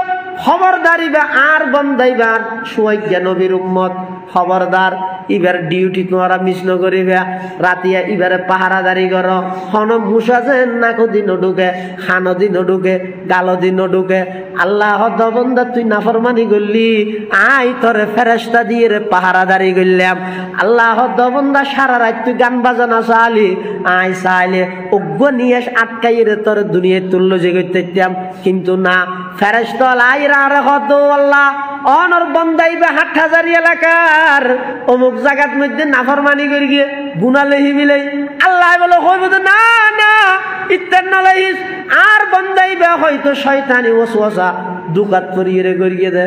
খবরদারিবা আর বন্দাইবার সুয়াইজ্ঞা নবীর উম্মত খবরদার ইবার ডিউটি তোমরা মিস ন করিবা রাতিয়া ইবারে পাহারাদারি কর হন মুসা যে নাকো দিন ঢুকে খানো দিন ঢুকে গালো দিন ঢুকে আল্লাহ বন্দা তুই নাফরমানি করলি আই তোরে ফেরেশতা দিয়ে রে পাহারাদারি করলাম আল্লাহ বন্দা সারা রাত তুই গান বাজানা চালি আই চাইলে অজ্ঞ নিয়ে আটকাই রে তোর দুনিয়ায় তুল্য যে করতেম কিন্তু না ফেরেশতা আইরা রে হদ আল্লাহ অনর বন্দাইবে 8,000 এলাকার অমুক জায়গার মধ্যে নাফরমানি করি গিয়ে গুনালে হিমিলে আল্লাহ বলে হইব না না ইত্যান নলাইস আর বন্দাইবে হয়তো শয়তানি ওয়াসওয়াসা দুকাত করিয়ে করিয়ে দে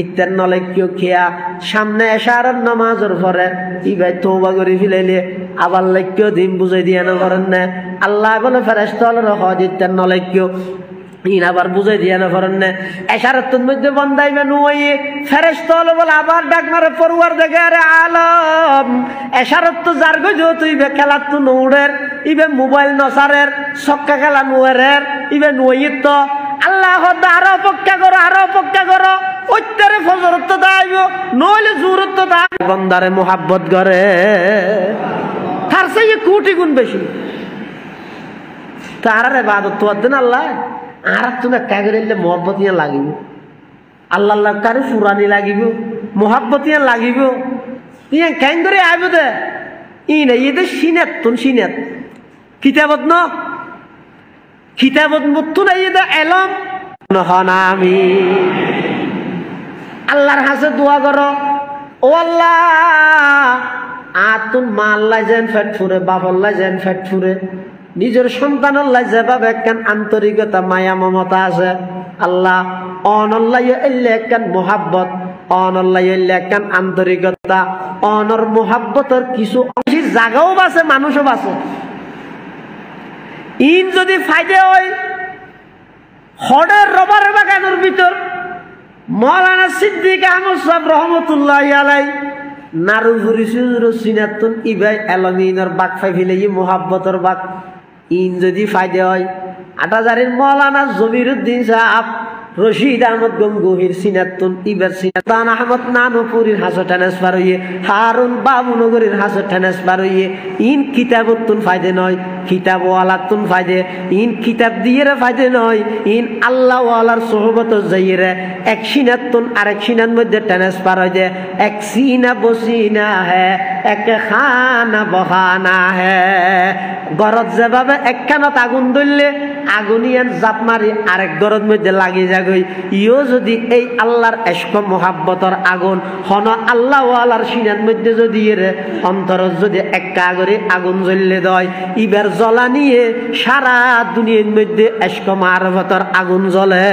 ইত্যান নলাই কেউ খেয়া সামনে এশার নামাজের পরে ইবাই তওবা করে ফিলাইলে আবার লাইকেও দিন বুঝাই দিয়া না করেন না আল্লাহ বলে ফেরেশতা হদ ইত্যান নলাই কেউ ইন আবার বুঝাই দিয়া না করেন না এশারতের মধ্যে বন্দাইবে নুয়ে ফেরেশতা বলে আবার ডাক মারে পরওয়ারদিগার আলম এশারত তো যার গই তুই বে খেলাত তো নউড়ের ইবে মোবাইল নসারের সক্কা খেলা নুয়ের ইবে নুয়ে তো আল্লাহ আরো অপেক্ষা করো ওইটারে ফজরত তো দাইব নইলে জুরত তো দাই বন্দারে মোহাব্বত করে তার চেয়ে কোটি গুণ বেশি তারারে ইবাদত তো দেন আল্লাহ আর তুমি কাগরিলে মোহাব্বত নিয়ে লাগিব আল্লাহ আল্লাহ কারে ফুরানি লাগিব মোহাব্বত নিয়ে লাগিব ইয়ে কেন করে আইব দে ই না ইয়ে সিনেত তুন সিনেত কিতাবত মুত্তু না ইয়ে এলম নহন আমি আল্লাহর কাছে দোয়া করো ও আল্লাহ আতুন মা আল্লাহ যেন ফেট ফুরে বাপ আল্লাহ যেন ফেট ফুরে নিজের সন্তান আল্লাহ যেভাবে একখান আন্তরিকতা মায়া মমতা আছে আল্লাহ অনল্লাহ এলে একখান মোহাব্বত অনল্লাহ এলে একখান আন্তরিকতা অনর মোহাব্বতের কিছু জায়গাও বাসে মানুষও বাসে ইন যদি ফাইদে হয় হরের রবার বাগানের ভিতর মৌলানা সিদ্দিক আহমদ সাহেব রহমতুল্লাহ আলাই নারু ঘুরিসুর সিনাতুন ইবাই এলমিনের বাক ফাইলে মোহাব্বতর বাক ইন যদি ফাইদে হয় 8,000 মৌলানা জমিরুদ্দিন সাহেব রশিদ আহমদ গঙ্গোহির সিনাতুন ইবার সিনাতান আহমদ নানুপুরির হাসো ট্রান্সফার হইয়ে হারুন বাবুনগরের হাসো ট্রান্সফার হইয়ে ইন কিতাবতুন ফায়দে নয় কিতাব ওয়ালাতুন ফায়দে ইন কিতাব দিয়ে ফায়দে নয় ইন আল্লাহ ওয়ালার সোহবত যাইয়ে এক সিনাতুন আরেক সিনার মধ্যে ট্রান্সফার হয়ে যায় এক সিনা বসিনা হ্যাঁ এক খানা বহানা হ্যাঁ গরত যেভাবে একখানত আগুন ধরলে আগুনিয়ান জাপ মারি আরেক গরত মধ্যে লাগিয়ে যায় গই ইও যদি এই আল্লাহর ইশক মোহাব্বতর আগুন হন আল্লাহ ওয়ালার সিনার মধ্যে যদি এর অন্তর যদি একা করে আগুন জ্বললে দেয় ইবার জ্বলা নিয়ে সারা দুনিয়ার মধ্যে ইশক মারফতর আগুন জ্বলে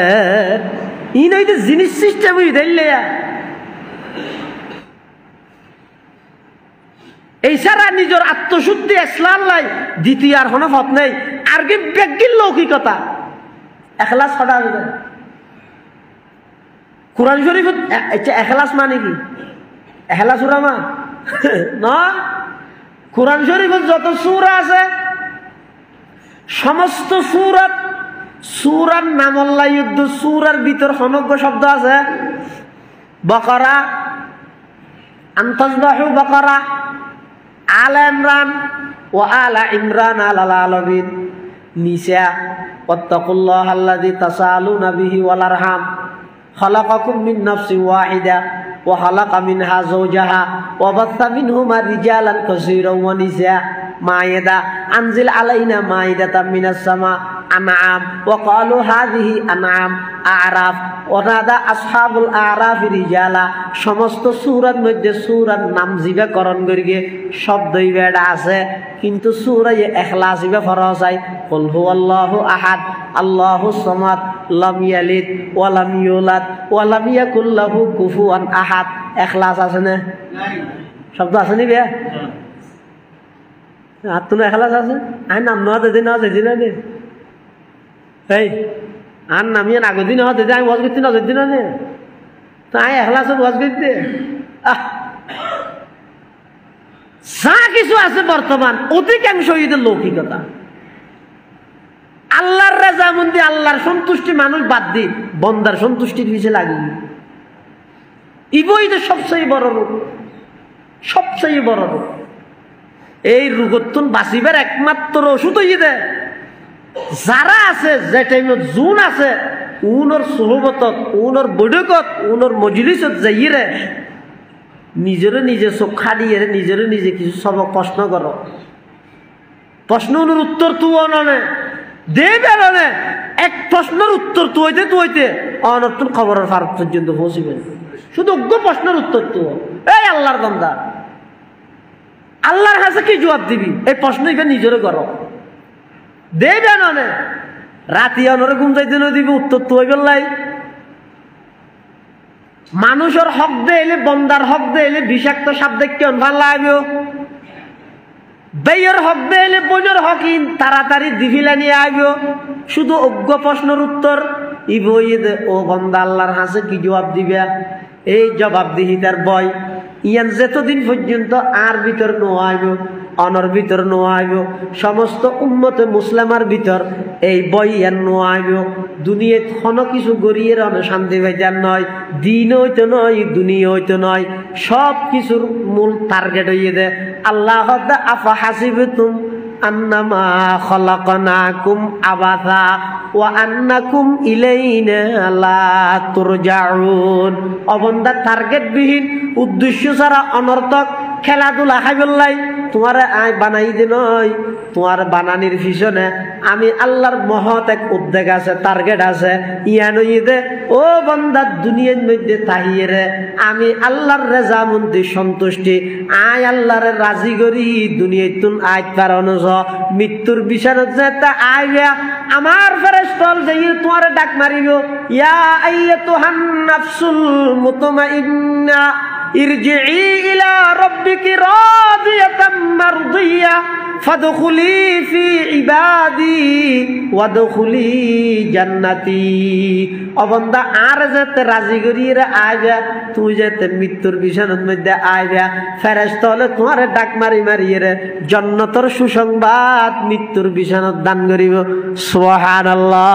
ই নাই তো জিনিস সিস্টেম দিলে এই সারা নিজের আত্মশুদ্ধি ইসলাম লাই দ্বিতীয় আর কোনো পথ নেই আর কি বেগির লৌকিকতা এখলাস ছড়া যায় কোরআন শরীফ এখলাস মানে কি এখলাস উরামা না কোরআন শরীফের যত সূরা আছে সমস্ত সূরার নাম আল্লাহ যুদ্ধ সূরার ভিতর সমগ্র শব্দ আছে বাকারা আনতাসবাহু বাকারা আলা ইমরান ওয়া আলা ইমরান আলাল আলামিন নিসা ওয়াত্তাকুল্লাহাল্লাযী তাসালুনা বিহি ওয়াল আরহাম খালাকাকুম মিন নাফসিন ওয়াহিদা ওয়া খালাকা মিনহা যাওজাহা ওয়া বাসসা মিনহুমা রিজালান কাসীরান ওয়া নিসা মায়েদা আনজিল আলাইনা মাইদাতাম মিনাস সামা আনআম ওয়া ক্বালু হাযিহি আনআম আ'রাফ ওয়া নাদা আসহাবুল আ'রাফি রিজালা সমস্ত সূরার মধ্যে সূরার নাম জিবাকরণ করিগে শব্দই বেড়া আছে কিন্তু সূরা ইখলাস ইবা ফরজ আই কুল হুয়াল্লাহু আহাদ আল্লাহুস সামাদ লাম ইয়ালিদ ওয়া লাম ইউলাদ ওয়া লাম ইয়াকুল লাহু কুফুয়ান আহাদ ইখলাস আছে না নাই শব্দ আছে নি বে আর তুমি এখলাস আছে আই নাম না দিদি না দিদি না নে এই আর নামিয়ে না গদি না দিদি আমি ওয়াজ করতে না দিদি না নে তো আই এখলাস ওয়াজ করতে যা কিছু আছে বর্তমান অধিকাংশ ঈদের লৌকিকতা আল্লাহর রাজামন্দি আল্লাহর সন্তুষ্টি মানুষ বাদ দি বন্দার সন্তুষ্টির পিছে লাগি ইবই তো সবচেয়ে বড় রূপ সবচেয়ে বড় রূপ এই রোগতুন বাঁচিবার একমাত্র ওষুধ হইয়ে যারা আছে যে টাইমত জুন আছে উনর সোহবতত উনর বৈঠকত উনর মজলিসত যাইয়ে নিজেরে নিজে চোখ খাড়িয়ে নিজেরে নিজে কিছু সব প্রশ্ন কর প্রশ্ন উত্তর তুও ননে দেবে ননে এক প্রশ্নের উত্তর তুইতে অনর্থন খবরের ফার পর্যন্ত পৌঁছিবেন শুধু অজ্ঞ প্রশ্নের উত্তর তুও এই আল্লাহর বান্দা আল্লাহর কাছে কি জবাব দিবি এই প্রশ্ন এবার নিজেরও করো দেবে ননে রাতি অনরে ঘুম যাইতে না দিবি উত্তর তো হইবেলাই মানুষের হক দেইলে বন্দার হক দেইলে বিষাক্ত শব্দ কেন ভাল লাগবে বেয়ের হক দেইলে বোনের হক তাড়াতাড়ি দিভিলা নিয়ে আইব শুধু অজ্ঞ প্রশ্নের উত্তর ইবই ও বন্দা আল্লাহর কাছে কি জবাব দিবে এই জবাবদিহিতার বয় ইয়ান যতদিন পর্যন্ত আর ভিতর নোয়াইব অনর ভিতর নোয়াইব সমস্ত উম্মতে মুসলিমার ভিতর এই বই ইয়ান নোয়াইব দুনিয়াত কোনো কিছু গড়িয়ে শান্তি পাইতার নয় দিন হইতো নয় দুনিয়া হইতো নয় সব কিছুর মূল টার্গেট হইয়ে দে আল্লাহ আফা হাসিবতুম আন্নামা খলাকনাকুম আবাথা ওয়া আন্নাকুম ইলাইনা লা তুরজাউন অবন্দা টার্গেট বিহীন উদ্দেশ্য ছাড়া অনর্থক খেলাধুলা খাইবলাই তোমার আয় বানাই দে নয় তোমার বানানির পিছনে আমি আল্লাহর মহৎ এক উদ্যোগ আছে টার্গেট আছে ইয়ানই দে ও বান্দা দুনিয়ার মধ্যে তাহিয়ে রে আমি আল্লাহর রেজামন্দি সন্তুষ্টি আয় আল্লাহর রাজি করি দুনিয়ায় তুন আয় কারণ মৃত্যুর বিচারত যেটা আইবে আমার ফেরেশতা যাইয়ে তোমার ডাক মারিব ইয়া আইয়াতুহান নাফসুল মুতমাইন্না ইরজিই ইলা রাব্বিকি রাদিয়াতাম মারদিয়া ফাদখুলি ফি ইবাদি ওয়াদখুলি জান্নাতি অবন্দা আর যেতে রাজি করিয়ে আইবা তুই যেতে মৃত্যুর বিছানার মধ্যে আইবা ফেরেশতা হলে তোমার ডাক মারি মারিয়ে জান্নাতের সুসংবাদ মৃত্যুর বিছানাত দান করিব সুবহানাল্লাহ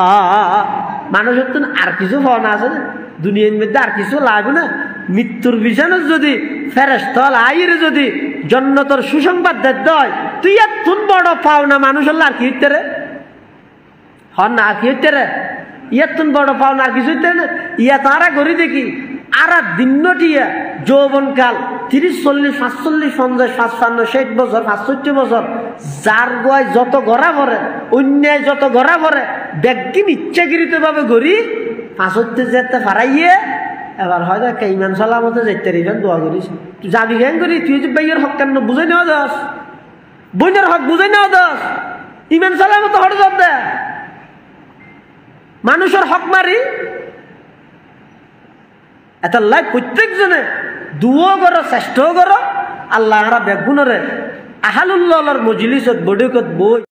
মানুষের তো আর কিছু পাওয়া আছে না দুনিয়ার মধ্যে আর কিছু লাগবে না মৃত্যুর বিছানাত যদি ফেরেশতা আইরে যদি জান্নাতের সুসংবাদ দেয় তুই এত বড় পাওনা মানুষের আর কি হইতে রে হন না আর কি হইতে রে এত বড় পাওনা আর কিছু হইতে না ইয়া তারা করি দেখি আর দিনটিয়া যৌবনকাল 30, 40, 45, 50, 55, 60 বছর 65 বছর যার গোয়ায় যত গড়া ভরে অন্যায় যত গড়া ভরে ব্যক্তি ইচ্ছাকৃত ভাবে গড়ি পাঁচতে যেতে ফারাইয়ে এবার হয়তো একটা ইমান সালামতে যেতে রিবেন দোয়া করিস তুই যাবি কেন করি তুই যে ভাইয়ের হক কেন বুঝাই নেওয়া দাস বইনের হক বুঝাই নেওয়া দাস ইমান সালামতে হট যাব দে মানুষের হক মারি এত লাই প্রত্যেকজনে দুও করো চেষ্টাও করো আল্লাহ বেগুনরে আহালুল্লাহর মজলিসত বৈঠকত বই